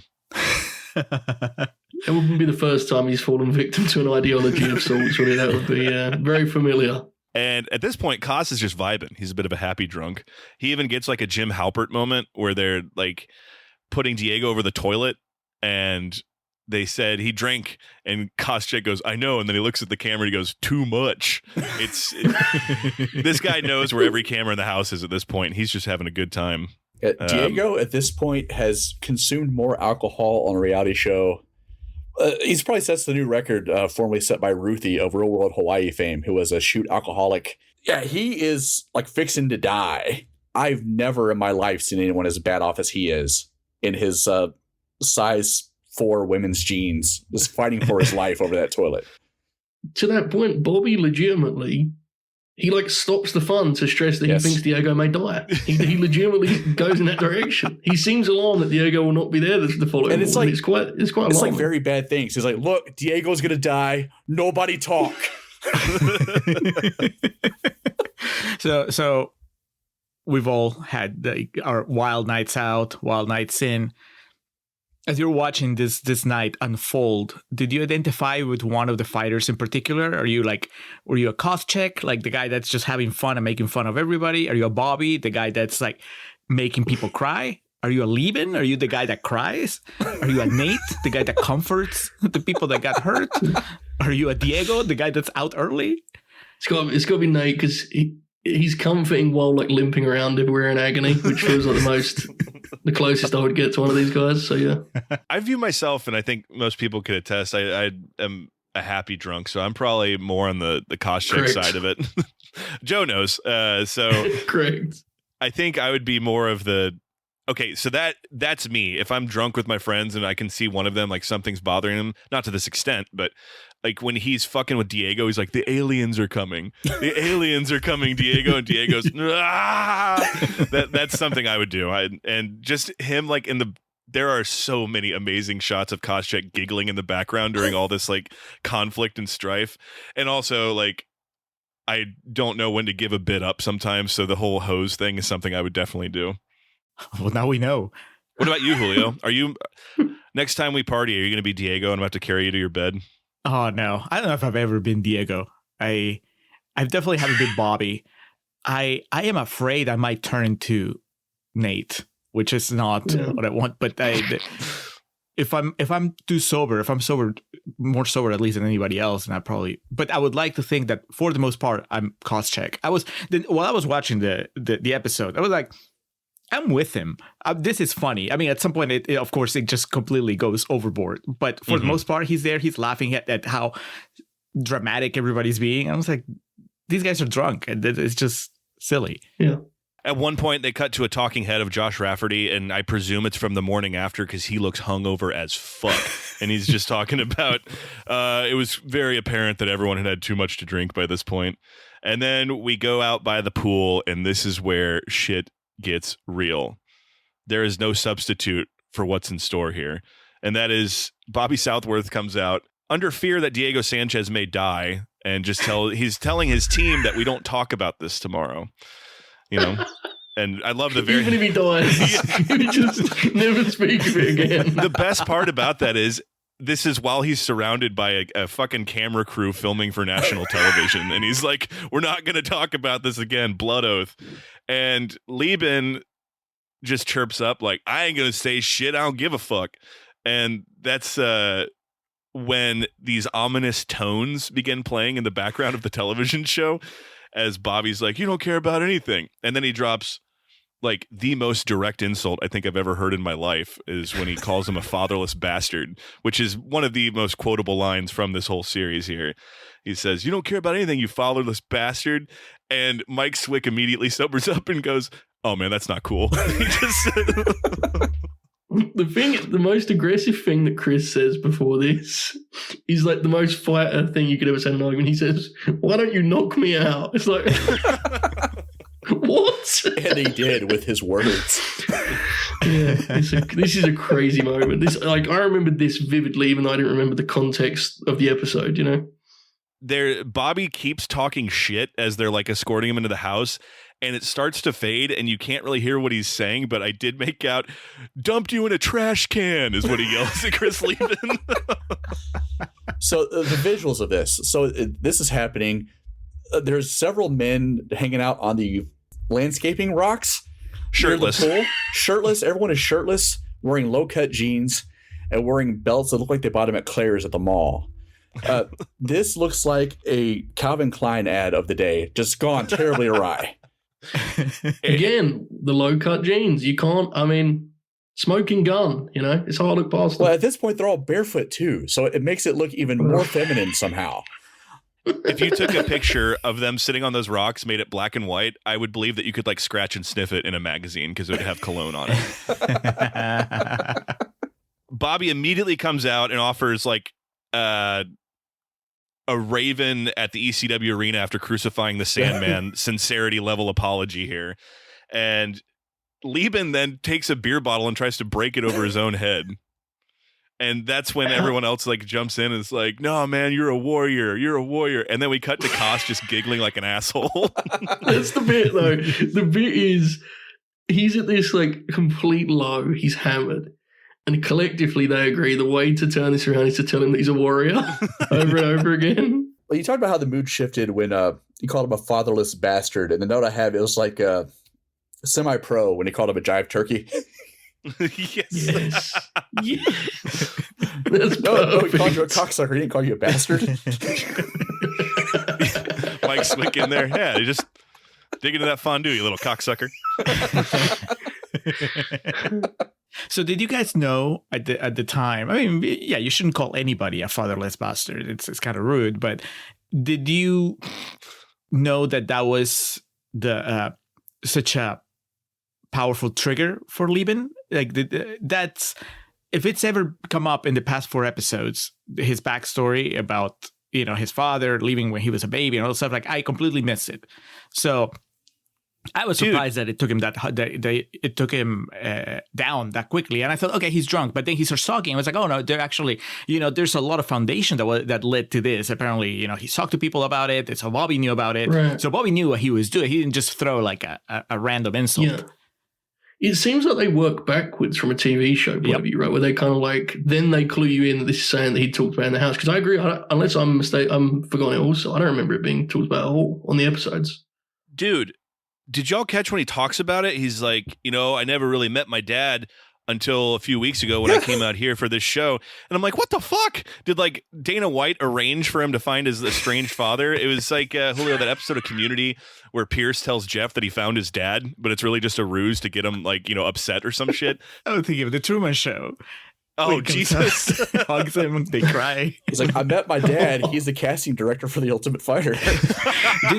It wouldn't be the first time he's fallen victim to an ideology of sorts, really. That would be very familiar. And at this point, Koss is just vibing. He's a bit of a happy drunk. He even gets like a Jim Halpert moment where they're like putting Diego over the toilet, and they said he drank, and Koscheck goes, "I know," and then he looks at the camera and he goes, "Too much." This guy knows where every camera in the house is at this point. He's just having a good time. Diego at this point has consumed more alcohol on a reality show. He's probably sets the new record formerly set by Ruthie of Real World Hawaii fame, who was a shoot alcoholic. Yeah, he is like fixing to die. I've never in my life seen anyone as bad off as he is in his size 4 women's jeans, just fighting for his life over that toilet. To that point, Bobby legitimately, he like stops the fun to stress that he thinks Diego may die. He legitimately goes in that direction. He seems alarmed that Diego will not be there the following. And it's like it's quite alarming. It's like very bad things. He's like, "Look, Diego's gonna die. Nobody talk." So we've all had our wild nights out, wild nights in. As you're watching this night unfold, did you identify with one of the fighters in particular? Were you a Koscheck, like the guy that's just having fun and making fun of everybody? Are you a Bobby, the guy that's like making people cry? Are you a Leben? Are you the guy that cries? Are you a Nate, the guy that comforts the people that got hurt? Are you a Diego, the guy that's out early? It's got to be Nate, because he's comforting while like limping around everywhere in agony, which feels like the closest I would get to one of these guys. So yeah, I view myself, and I think most people could attest, I am a happy drunk, so I'm probably more on the Koscheck side of it. Joe knows, so correct. I think I would be more of the okay. So that's me. If I'm drunk with my friends and I can see one of them like something's bothering them, not to this extent, but like when he's fucking with Diego, he's like, "The aliens are coming. The aliens are coming, Diego." And Diego's, "Ah!" That's something I would do. And just him like there are so many amazing shots of Koscheck giggling in the background during all this like conflict and strife. And also like, I don't know when to give a bit up sometimes. So the whole hose thing is something I would definitely do. Well, now we know. What about you, Julio? Are you, next time we party, are you going to be Diego and I'm going to have to carry you to your bed? Oh, no. I don't know if I've ever been Diego. I've definitely haven't been Bobby. I am afraid I might turn into Nate, which is not what I want. But if I'm too sober, if I'm sober, more sober at least than anybody else, and but I would like to think that for the most part, I'm Koscheck. While I was watching the episode, I was like, I'm with him. This is funny. I mean, at some point, of course, it just completely goes overboard. But for the most part, he's there. He's laughing at how dramatic everybody's being. I was like, these guys are drunk. And it's just silly. Yeah. At one point, they cut to a talking head of Josh Rafferty, and I presume it's from the morning after because he looks hungover as fuck. And he's just talking about, it was very apparent that everyone had too much to drink by this point. And then we go out by the pool, and this is where shit gets real. There is no substitute for what's in store here. And that is Bobby Southworth comes out under fear that Diego Sanchez may die and he's telling his team that we don't talk about this tomorrow. You know? And I love even if he dies, you just never speak of it again. The best part about that is this is while he's surrounded by a fucking camera crew filming for national television. And he's like, we're not going to talk about this again. Blood oath. And Leben just chirps up like, I ain't gonna say shit, I don't give a fuck. And that's when these ominous tones begin playing in the background of the television show as Bobby's like, you don't care about anything. And then he drops like the most direct insult I think I've ever heard in my life is when he calls him a fatherless bastard, which is one of the most quotable lines from this whole series here. He says, you don't care about anything, you fatherless bastard. And Mike Swick immediately sobers up and goes, oh man, that's not cool. He just The most aggressive thing that Chris says before this is like the most fighter thing you could ever say in an argument. He says, why don't you knock me out? It's like, what? And he did with his words. Yeah, this is a crazy moment. This, like, I remember this vividly, even though I didn't remember the context of the episode, you know? Bobby keeps talking shit as they're like escorting him into the house, and it starts to fade and you can't really hear what he's saying, but I did make out, dumped you in a trash can is what he yells at Chris Leben. So the visuals of this. So this is happening. There's several men hanging out on the landscaping rocks. Shirtless. Near the pool. Shirtless. Everyone is shirtless, wearing low-cut jeans and wearing belts that look like they bought them at Claire's at the mall. This looks like a Calvin Klein ad of the day, just gone terribly awry. Again, the low-cut jeans. You can't, I mean, smoking gun, you know? It's hard to look past them. Well, at this point, they're all barefoot, too, so it makes it look even more feminine somehow. If you took a picture of them sitting on those rocks, made it black and white, I would believe that you could like scratch and sniff it in a magazine because it would have cologne on it. Bobby immediately comes out and offers like a Raven at the ECW arena after crucifying the Sandman sincerity level apology here. And Leben then takes a beer bottle and tries to break it over his own head. And that's when everyone else like jumps in and is like, no, man, you're a warrior. You're a warrior. And then we cut to Kosh just giggling like an asshole. That's the bit, though. The bit is he's at this like complete low. He's hammered. And collectively they agree the way to turn this around is to tell him that he's a warrior over and over again. Well, you talked about how the mood shifted when you called him a fatherless bastard. And the note I have, it was like semi-pro when he called him a jive turkey. Yes. Yeah. That's no, he called you a cocksucker. He didn't call you a bastard. Mike Swick in there. Yeah, you just dig into that fondue, you little cocksucker. So did you guys know at the time? I mean, yeah, you shouldn't call anybody a fatherless bastard. It's kind of rude. But did you know that was the such a powerful trigger for Leben? Like that's if it's ever come up in the past 4 episodes, his backstory about his father leaving when he was a baby and all that stuff. Like I completely missed it. So I was surprised that it took him it took him down that quickly. And I thought, okay, he's drunk. But then he starts talking. I was like, oh no, they're actually, there's a lot of foundation that led to this. Apparently, he talked to people about it. So Bobby knew about it. Right. So Bobby knew what he was doing. He didn't just throw like a random insult. Yeah. It seems like they work backwards from a TV show point of view, right? Where they kind of like, then they clue you in that this is saying that he talked about in the house. Because I agree, unless I'm mistaken, I'm forgotten it also. I don't remember it being talked about at all on the episodes. Dude, did y'all catch when he talks about it? He's like, I never really met my dad until a few weeks ago when I came out here for this show. And I'm like, what the fuck? Did like Dana White arrange for him to find his estranged father? It was like, Julio, that episode of Community where Pierce tells Jeff that he found his dad, but it's really just a ruse to get him like, upset or some shit. I was thinking of the Truman Show. Oh, Jesus. Hugs him, they cry. He's like, I met my dad. He's the casting director for The Ultimate Fighter.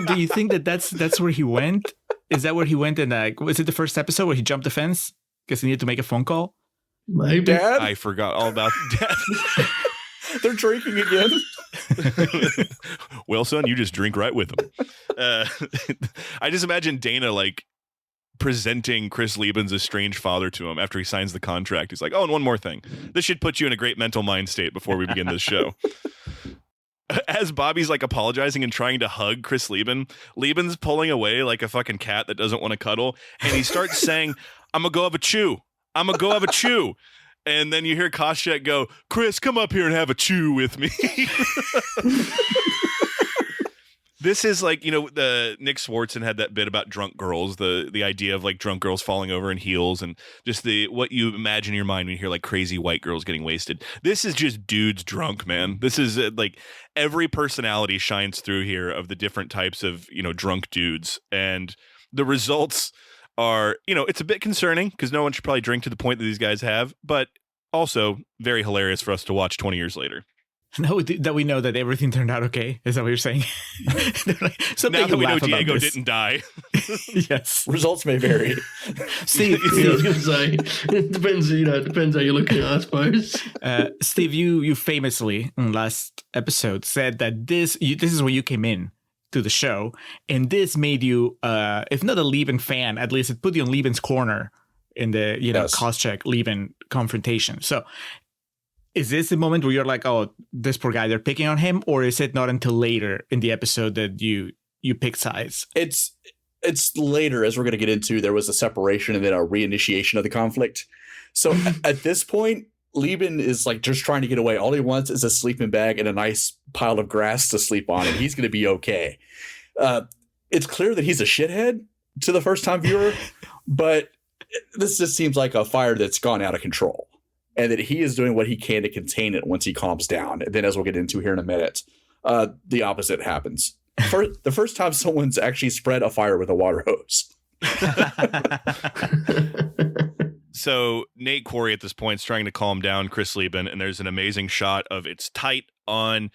Do you think that's where he went? Is that where he went? And was it the first episode where he jumped the fence? Because he needed to make a phone call? Maybe. Dad? I forgot all about Dad. They're drinking again. Well, son, you just drink right with them. I just imagine Dana like presenting Chris Leben's estranged father to him after he signs the contract. He's like, oh, and one more thing. This should put you in a great mental mind state before we begin this show. As Bobby's like apologizing and trying to hug Chris Leben, Leben's pulling away like a fucking cat that doesn't want to cuddle. And he starts saying, I'm going to go have a chew. I'm going to go have a chew. And then you hear Koscheck go, Chris, come up here and have a chew with me. This is like, the Nick Swartzen had that bit about drunk girls, the idea of like drunk girls falling over in heels and just what you imagine in your mind when you hear like crazy white girls getting wasted. This is just dudes drunk, man. This is like every personality shines through here of the different types of, drunk dudes. And the results are, it's a bit concerning because no one should probably drink to the point that these guys have, but also very hilarious for us to watch 20 years later. No, that we know that everything turned out okay. Is that what you're saying? Now that we know Diego didn't die. Yes. Results may vary. Steve, I was going to say, it depends how you're looking at it, I suppose. Steve, you famously in last episode said that this is where you came in to the show, and this made you, if not a Leben fan, at least it put you on Leben's corner in the Yes. Koscheck Leben confrontation. So, is this the moment where you're like, oh, this poor guy, they're picking on him, or is it not until later in the episode that you pick sides? It's later, as we're going to get into. There was a separation and then a reinitiation of the conflict. So at this point, Leben is like just trying to get away. All he wants is a sleeping bag and a nice pile of grass to sleep on, and he's going to be okay. It's clear that he's a shithead to the first time viewer, but this just seems like a fire that's gone out of control, and that he is doing what he can to contain it once he calms down. And then, as we'll get into here in a minute, the opposite happens. The first time someone's actually spread a fire with a water hose. So Nate Quarry at this point is trying to calm down Chris Leben, and there's an amazing shot of it's tight on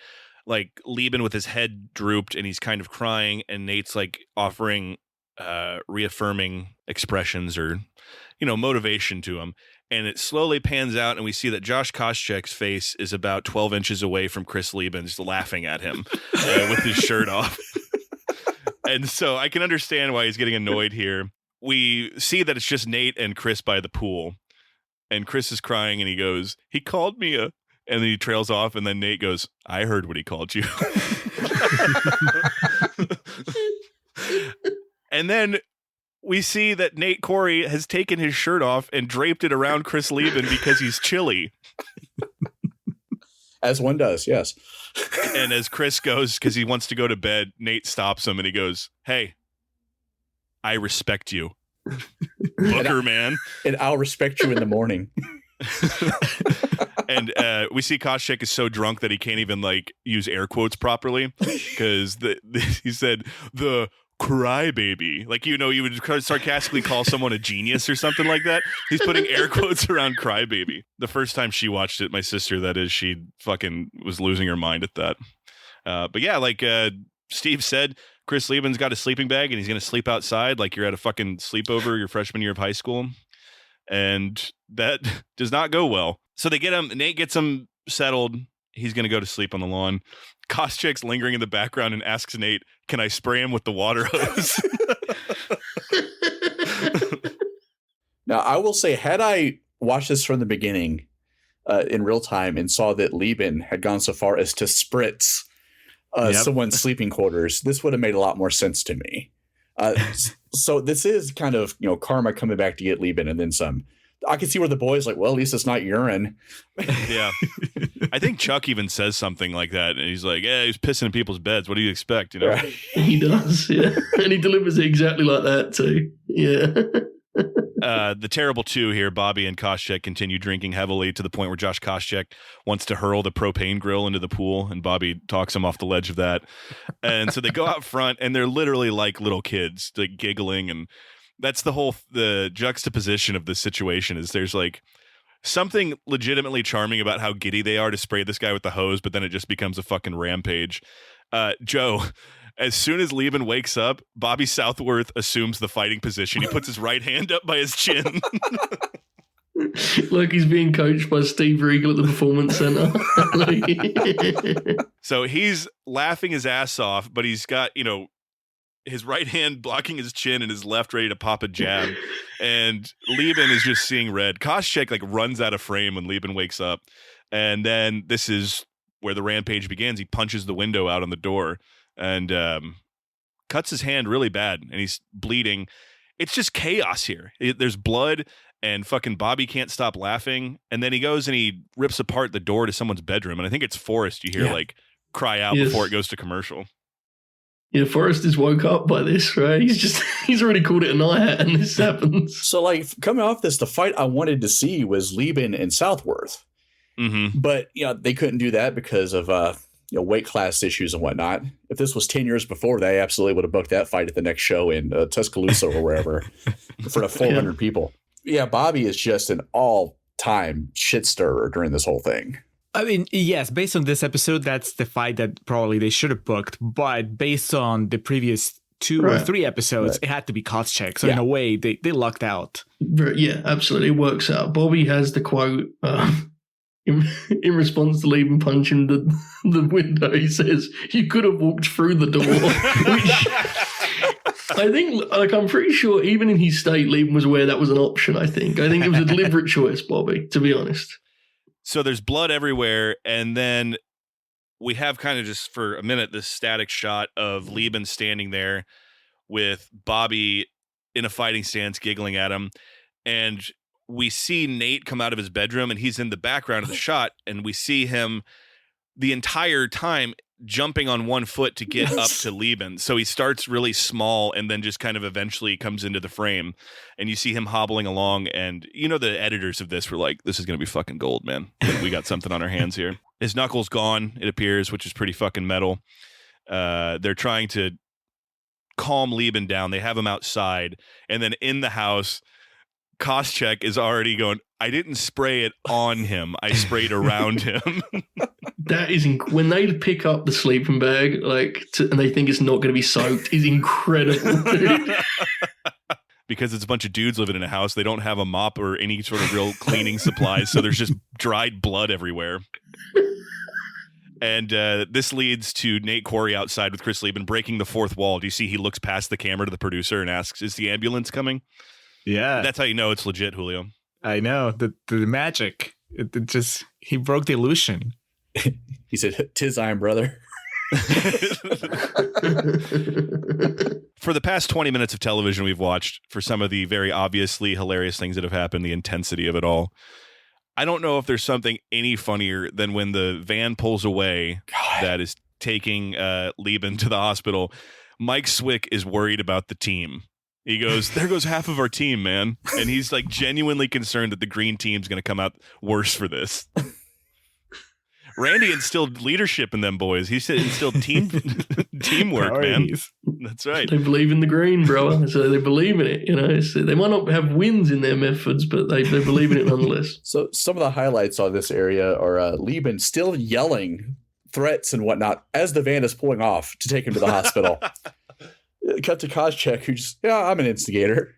like Leben with his head drooped and he's kind of crying, and Nate's like offering reaffirming expressions or motivation to him. And it slowly pans out, and we see that Josh Koscheck's face is about 12 inches away from Chris Leben, just laughing at him with his shirt off. And so I can understand why he's getting annoyed here. We see that it's just Nate and Chris by the pool, and Chris is crying, and he goes, "He called me a," and then he trails off, and then Nate goes, "I heard what he called you." And then we see that Nate Quarry has taken his shirt off and draped it around Chris Leben because he's chilly. As one does, yes. And as Chris goes, because he wants to go to bed, Nate stops him and he goes, "Hey, I respect you. Booker, man. And I'll respect you in the morning." And we see Koscheck is so drunk that he can't even like use air quotes properly because he said the crybaby, like you would sarcastically call someone a genius or something like that. He's putting air quotes around crybaby. The first time she watched it, my sister, that is, she fucking was losing her mind at that. But yeah, like Steve said, Chris Leben's got a sleeping bag and he's gonna sleep outside like you're at a fucking sleepover your freshman year of high school, and that does not go well. So they get him. Nate gets him settled. He's gonna go to sleep on the lawn. Koscheck's lingering in the background and asks Nate, "Can I spray him with the water hose?" Now, I will say, had I watched this from the beginning in real time and saw that Leben had gone so far as to spritz someone's sleeping quarters, this would have made a lot more sense to me. So this is kind of, karma coming back to get Leben and then some. I can see where the boy's like, well, at least it's not urine. Yeah. I think Chuck even says something like that. And he's like, yeah, he's pissing in people's beds. What do you expect? Right. He does, yeah. And he delivers it exactly like that, too. Yeah. The terrible two here, Bobby and Koscheck, continue drinking heavily to the point where Josh Koscheck wants to hurl the propane grill into the pool, and Bobby talks him off the ledge of that. And so they go out front, and they're literally like little kids, like giggling. And that's the juxtaposition of this situation is there's like something legitimately charming about how giddy they are to spray this guy with the hose, but then it just becomes a fucking rampage. Joe, as soon as Leben wakes up, Bobby Southworth assumes the fighting position. He puts his right hand up by his chin. Like he's being coached by Steve Regal at the Performance Center. So he's laughing his ass off, but he's got, his right hand blocking his chin and his left ready to pop a jab. And Leben is just seeing red. Koscheck like runs out of frame when Leben wakes up. And then this is where the rampage begins. He punches the window out on the door and cuts his hand really bad, and he's bleeding. It's just chaos here. There's blood, and fucking Bobby can't stop laughing. And then he goes and he rips apart the door to someone's bedroom. And I think it's Forrest you hear like cry out before it goes to commercial. Yeah, Forrest is woke up by this, right? He's already called it a night, and this happens. So, like, coming off this, the fight I wanted to see was Leben and Southworth. Mm-hmm. But, they couldn't do that because of, weight class issues and whatnot. If this was 10 years before, they absolutely would have booked that fight at the next show in Tuscaloosa or wherever in front of 400 people. Yeah, Bobby is just an all-time shit stirrer during this whole thing. I mean, yes, based on this episode, that's the fight that probably they should have booked. But based on the previous 2 or 3 episodes, it had to be Koscheck. So in a way, they lucked out. Yeah, absolutely. It works out. Bobby has the quote in response to Leben punching the window. He says, "You could have walked through the door." Which I think, I'm pretty sure even in his state, Leben was aware that was an option, I think. I think it was a deliberate choice, Bobby, to be honest. So there's blood everywhere, and then we have kind of just for a minute this static shot of Leben standing there with Bobby in a fighting stance giggling at him, and we see Nate come out of his bedroom, and he's in the background of the shot, and we see him the entire time jumping on one foot to get up to Leben. So he starts really small and then just kind of eventually comes into the frame, and you see him hobbling along, and the editors of this were like, this is going to be fucking gold, man. We got something on our hands here. His knuckle's gone, it appears, which is pretty fucking metal. They're trying to calm Leben down. They have him outside, and then in the house, Koscheck is already going, I didn't spray it on him. I sprayed around him. That is when they pick up the sleeping bag, and they think it's not going to be soaked, is incredible, dude. Because it's a bunch of dudes living in a house. They don't have a mop or any sort of real cleaning supplies, so there's just dried blood everywhere. And this leads to Nate Quarry outside with Chris Leben breaking the fourth wall. Do you see he looks past the camera to the producer and asks, is the ambulance coming? Yeah. That's how you know it's legit, Julio. I know. The magic. He broke the illusion. He said, "'Tis I am, brother." For the past 20 minutes of television we've watched, for some of the very obviously hilarious things that have happened, the intensity of it all, I don't know if there's something any funnier than when the van pulls away that is taking Leben to the hospital. Mike Swick is worried about the team. He goes, there goes half of our team, man. And he's like genuinely concerned that the green team's going to come out worse for this. Randy instilled leadership in them boys. He said instilled teamwork, man. That's right. They believe in the green, bro. So they believe in it. So they might not have wins in their methods, but they believe in it nonetheless. So some of the highlights on this area are Leben still yelling threats and whatnot as the van is pulling off to take him to the hospital. Cut to Koscheck, who's I'm an instigator.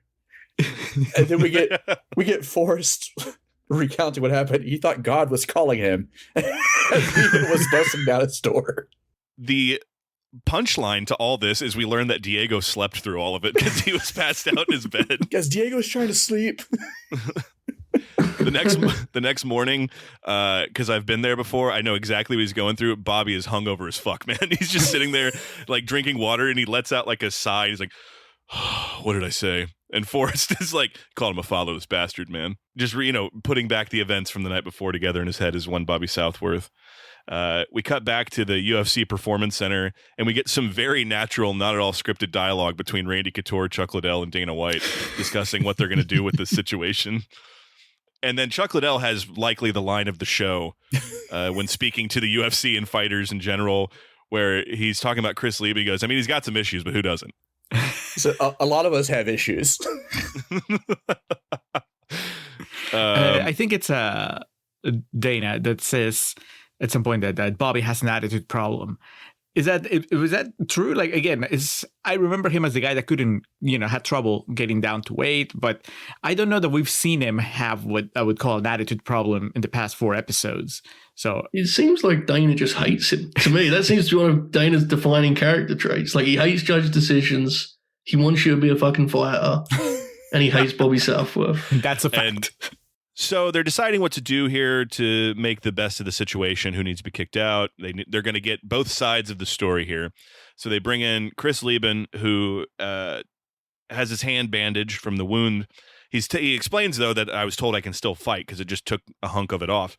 And then we get Forrest recounting what happened. He thought God was calling him as Leben was busting down his door. The punchline to all this is we learned that Diego slept through all of it because he was passed out in his bed. Because Diego's trying to sleep. The next morning, because I've been there before, I know exactly what he's going through. Bobby is hungover as fuck, man. He's just sitting there like drinking water, and he lets out like a sigh. He's like, oh, what did I say? And Forrest is like, called him a fatherless bastard, man. Just putting back the events from the night before together in his head is one Bobby Southworth. We cut back to the UFC Performance Center, and we get some very natural, not at all scripted dialogue between Randy Couture, Chuck Liddell, and Dana White discussing what they're going to do with this situation. And then Chuck Liddell has likely the line of the show when speaking to the UFC and fighters in general, where he's talking about Chris Leben. He goes, I mean, he's got some issues, but who doesn't? So a lot of us have issues. I think it's Dana that says at some point that Bobby has an attitude problem. Was that true? Like, again, I remember him as the guy that couldn't, had trouble getting down to weight, but I don't know that we've seen him have what I would call an attitude problem in the past 4 episodes. So it seems like Dana just hates him. To me, that seems to be one of Dana's defining character traits. Like, he hates judge decisions. He wants you to be a fucking fighter, and he hates Bobby Southworth. That's a fact. So they're deciding what to do here to make the best of the situation, who needs to be kicked out. They're going to get both sides of the story here. So they bring in Chris Leben, who has his hand bandaged from the wound. He explains, though, that I was told I can still fight because it just took a hunk of it off.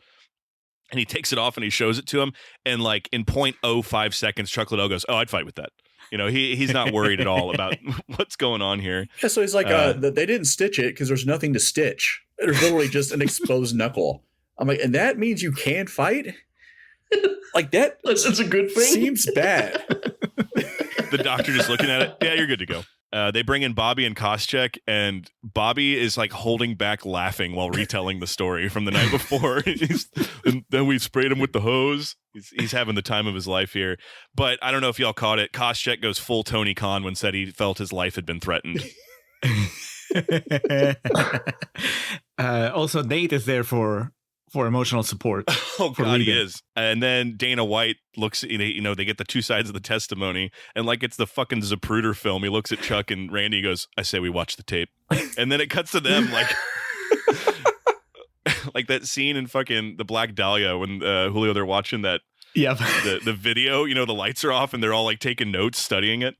And he takes it off and he shows it to him. And like in 0.05 seconds, Chuck Liddell goes, oh, I'd fight with that. He's not worried at all about what's going on here. Yeah, so he's like, they didn't stitch it because there's nothing to stitch. There's literally just an exposed knuckle. I'm like, and that means you can't fight? Like that? That's a good thing. Seems bad. The doctor just looking at it. Yeah, you're good to go. They bring in Bobby and Koscheck, and Bobby is like holding back laughing while retelling the story from the night before. And then we sprayed him with the hose. He's having the time of his life here. But I don't know if y'all caught it. Koscheck goes full Tony Khan when said he felt his life had been threatened. Also, Nate is there for emotional support. Oh God, he is. And then Dana White looks, they get the two sides of the testimony, and like it's the fucking Zapruder film. He looks at Chuck and Randy, goes, "I say we watch the tape," and then it cuts to them like, like that scene in fucking The Black Dahlia when Julio, they're watching that. Yeah, the video. The lights are off and they're all like taking notes, studying it,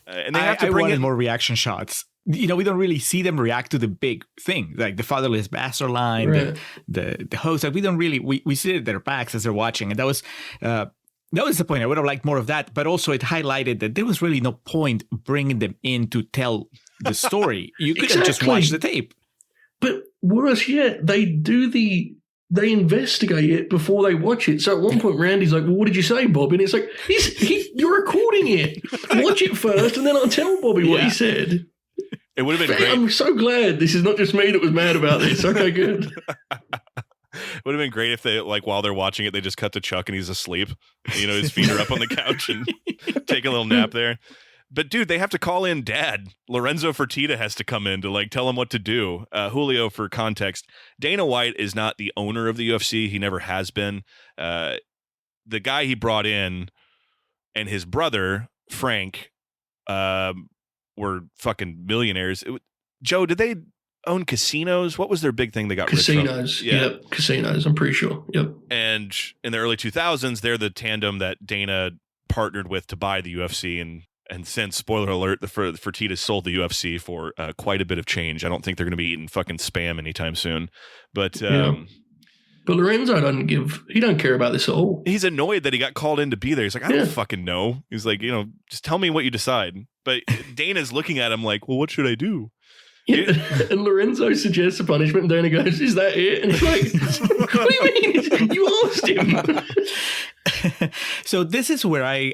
and they have to I bring wanted in more reaction shots. We don't really see them react to the big thing, like the fatherless bastard line, Right. the host. Like we don't really we see their backs as they're watching, and that was the point. I would have liked more of that, but also it highlighted that there was really no point bringing them in to tell the story. You could have just watched the tape. But worse yet, they investigate it before they watch it. So at one point, Randy's like, "Well, what did you say, Bobby?" And it's like, you're recording it. Watch it first, and then I'll tell Bobby what he said. It would have been great. I'm so glad this is not just me that was mad about this. Okay, good. It would have been great if they, like, while they're watching it, they just cut to Chuck and he's asleep. His feet are up on the couch and take a little nap there. But dude, they have to call in Dad. Lorenzo Fertitta has to come in to like tell him what to do. Julio, for context, Dana White is not the owner of the UFC. He never has been. The guy he brought in and his brother Frank were fucking millionaires. Joe, did they own casinos? What was their big thing they got casinos? Rich from? Yep, casinos. I'm pretty sure. Yep. And in the early 2000s, they're the tandem that Dana partnered with to buy the UFC, and since, spoiler alert, the Fertittas sold the UFC for quite a bit of change. I don't think they're going to be eating fucking Spam anytime soon. But But Lorenzo he don't care about this at all. He's annoyed that he got called in to be there. He's like, I don't fucking know. He's like, just tell me what you decide. But Dana's looking at him like, well, what should I do? Yeah. And Lorenzo suggests a punishment, and Dana goes, "Is that it?" And he's like, "What do you mean? You asked him." So this is where I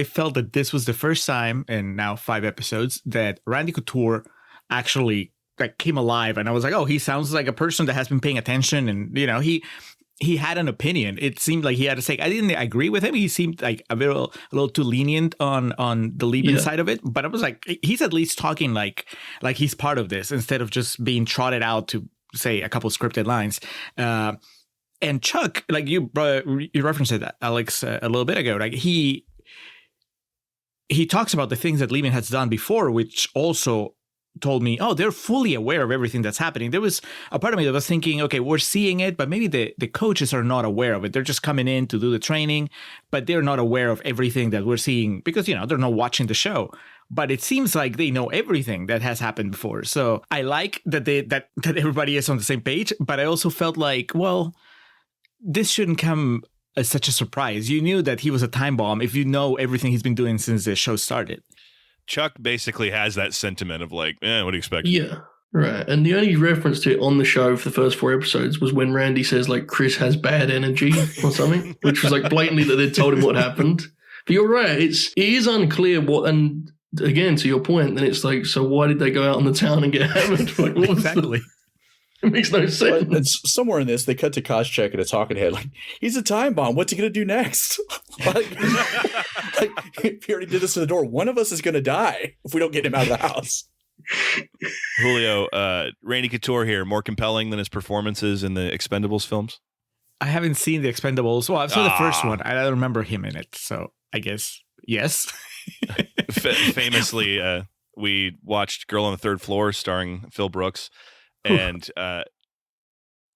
felt that this was the first time in now 5 episodes that Randy Couture actually like came alive, and I was like, oh, he sounds like a person that has been paying attention, and he had an opinion. It seemed like he had to say. I didn't agree with him. He seemed like a little too lenient on the Leben side of it. But I was like, he's at least talking like he's part of this instead of just being trotted out to say a couple scripted lines. And Chuck, like you referenced it, Alex, a little bit ago. Like he talks about the things that Leben has done before, which also told me, oh, they're fully aware of everything that's happening. There was a part of me that was thinking, okay, we're seeing it, but maybe the coaches are not aware of it. They're just coming in to do the training, but they're not aware of everything that we're seeing because, they're not watching the show. But it seems like they know everything that has happened before. So I like that that everybody is on the same page, but I also felt like, well, this shouldn't come as such a surprise. You knew that he was a time bomb if you know everything he's been doing since the show started. Chuck basically has that sentiment of like, what do you expect? Yeah, right. And the only reference to it on the show for the first 4 episodes was when Randy says like Chris has bad energy or something, which was like blatantly that they'd told him what happened. But you're right. It is unclear what, and again, to your point, then it's like, so why did they go out on the town and get hammered? Like, what exactly. It makes no sense. But somewhere in this, they cut to Koscheck and a talking head. Like, he's a time bomb. What's he going to do next? like, if he already did this to the door, one of us is going to die if we don't get him out of the house. Julio, Randy Couture here, more compelling than his performances in the Expendables films? I haven't seen the Expendables. Well, I saw the first one. I don't remember him in it. So I guess, yes. Famously, we watched Girl on the Third Floor starring Phil Brooks. And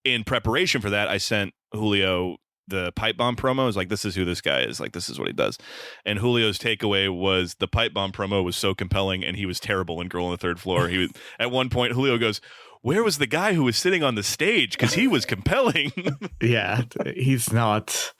in preparation for that, I sent Julio the pipe bomb promo. I was like, this is who this guy is. Like, this is what he does. And Julio's takeaway was the pipe bomb promo was so compelling and he was terrible in Girl on the Third Floor. He was, at one point, Julio goes, where was the guy who was sitting on the stage? Because he was compelling. Yeah, he's not.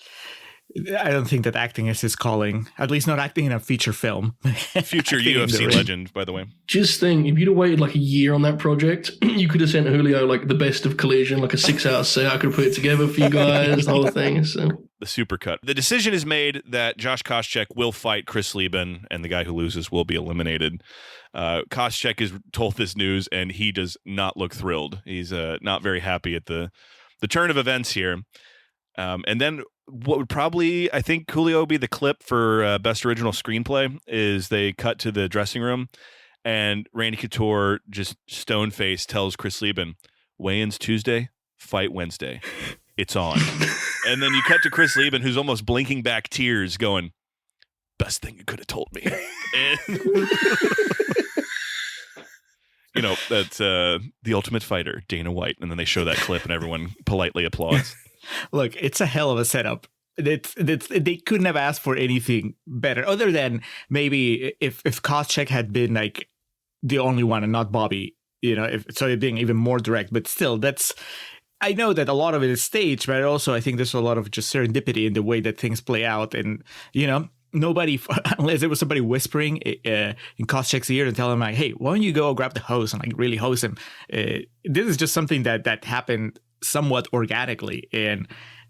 I don't think that acting is his calling, at least not acting in a feature film. Future UFC legend, by the way. Just think, if you'd have waited like a year on that project, you could have sent Julio like the best of Collision, like a 6-hour set. I could have put it together for you guys, the whole thing. So. The supercut. The decision is made that Josh Koscheck will fight Chris Leben, and the guy who loses will be eliminated. Koscheck is told this news, and he does not look thrilled. He's not very happy at the turn of events here. And then what would probably, I think, Julio, be the clip for Best Original Screenplay is they cut to the dressing room and Randy Couture just stone-faced tells Chris Leben, weigh-ins Tuesday, fight Wednesday. It's on. And then you cut to Chris Leben, who's almost blinking back tears going, best thing you could have told me. And you know, that's The Ultimate Fighter, Dana White. And then they show that clip and everyone politely applauds. Look, it's a hell of a setup. They couldn't have asked for anything better, other than maybe if Koscheck had been like the only one and not Bobby, you know, so it being even more direct. But still, I know that a lot of it is staged, but also I think there's a lot of just serendipity in the way that things play out. And, you know, nobody, unless there was somebody whispering in Koscheck's ear and telling him like, hey, why don't you go grab the hose and like really hose him? This is just something that happened somewhat organically, and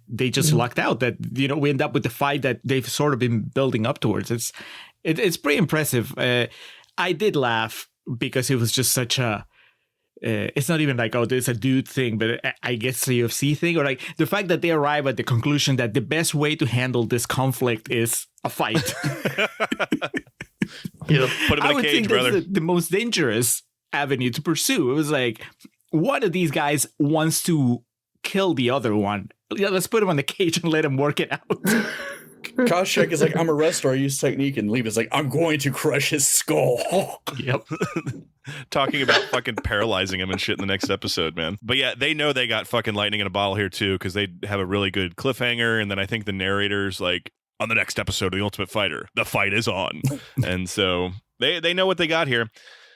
they just lucked out that, you know, we end up with the fight that they've sort of been building up towards. It's pretty impressive. I did laugh because it was just such a it's not even like, oh, there's a dude thing, but I guess the UFC thing, or like the fact that they arrive at the conclusion that the best way to handle this conflict is a fight. Yeah, put him in a cage, brother. That's the most dangerous avenue to pursue. It was like, one of these guys wants to kill the other one. Yeah, let's put him on the cage and let him work it out. Koscheck is like, I'm a wrestler, I use technique, and Leben's like, I'm going to crush his skull. Yep. Talking about fucking paralyzing him and shit in the next episode, man. But yeah, they know they got fucking lightning in a bottle here too, because they have a really good cliffhanger, and then I think the narrator's like, on the next episode of The Ultimate Fighter, the fight is on. And so they know what they got here.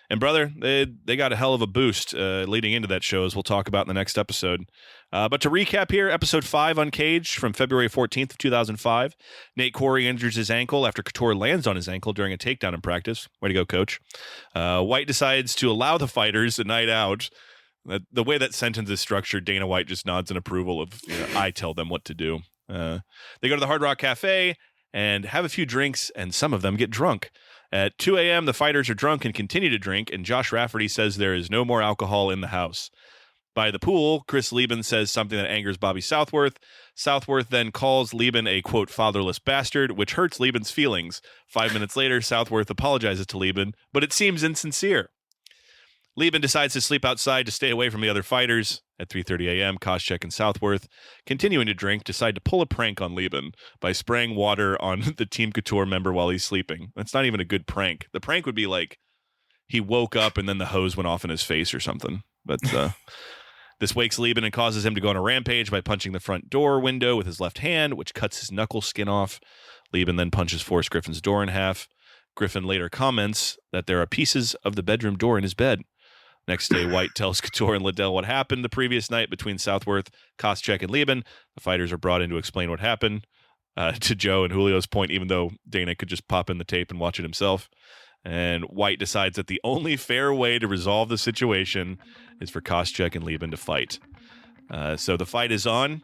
And brother, they got a hell of a boost leading into that show, as we'll talk about in the next episode. But to recap here, episode 5, Uncaged, from February 14th of 2005. Nate Corey injures his ankle after Couture lands on his ankle during a takedown in practice. Way to go, coach. White decides to allow the fighters a night out. The way that sentence is structured, Dana White just nods in approval of, you know, I tell them what to do. They go to the Hard Rock Cafe and have a few drinks, and some of them get drunk. At 2 a.m., the fighters are drunk and continue to drink, and Josh Rafferty says there is no more alcohol in the house. By the pool, Chris Leben says something that angers Bobby Southworth. Southworth then calls Leben a, quote, fatherless bastard, which hurts Leben's feelings. 5 minutes later, Southworth apologizes to Leben, but it seems insincere. Leben decides to sleep outside to stay away from the other fighters. At 3:30 a.m., Koscheck and Southworth, continuing to drink, decide to pull a prank on Leben by spraying water on the Team Couture member while he's sleeping. That's not even a good prank. The prank would be like he woke up and then the hose went off in his face or something. But this wakes Leben and causes him to go on a rampage by punching the front door window with his left hand, which cuts his knuckle skin off. Leben then punches Forrest Griffin's door in half. Griffin later comments that there are pieces of the bedroom door in his bed. Next day, White tells Couture and Liddell what happened the previous night between Southworth, Koscheck, and Leben. The fighters are brought in to explain what happened. To Joe and Julio's point, even though Dana could just pop in the tape and watch it himself. And White decides that the only fair way to resolve the situation is for Koscheck and Leben to fight. So the fight is on,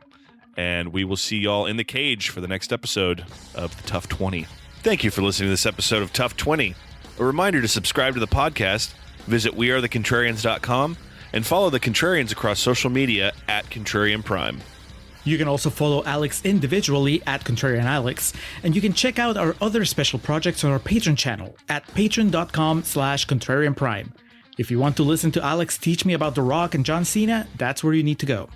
and we will see y'all in the cage for the next episode of the TUFtwenty. Thank you for listening to this episode of TUFtwenty. A reminder to subscribe to the podcast. Visit wearethecontrarians.com and follow the Contrarians across social media at Contrarian Prime. You can also follow Alex individually at Contrarian Alex, and you can check out our other special projects on our Patreon channel at patreon.com/Contrarian Prime. If you want to listen to Alex teach me about The Rock and John Cena, that's where you need to go.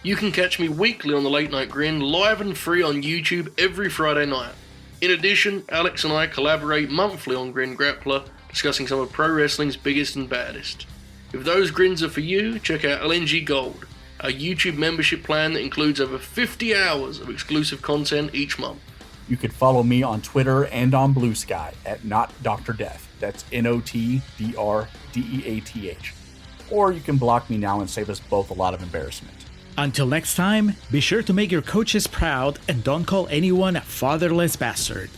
You can catch me weekly on the Late Night Grin, live and free on YouTube every Friday night. In addition, Alex and I collaborate monthly on Grin Grappler, discussing some of pro wrestling's biggest and baddest. If those grins are for you, check out LNG Gold, our YouTube membership plan that includes over 50 hours of exclusive content each month. You can follow me on Twitter and on Blue Sky at NotDrDeath. That's NotDrDeath. Or you can block me now and save us both a lot of embarrassment. Until next time, be sure to make your coaches proud and don't call anyone a fatherless bastard.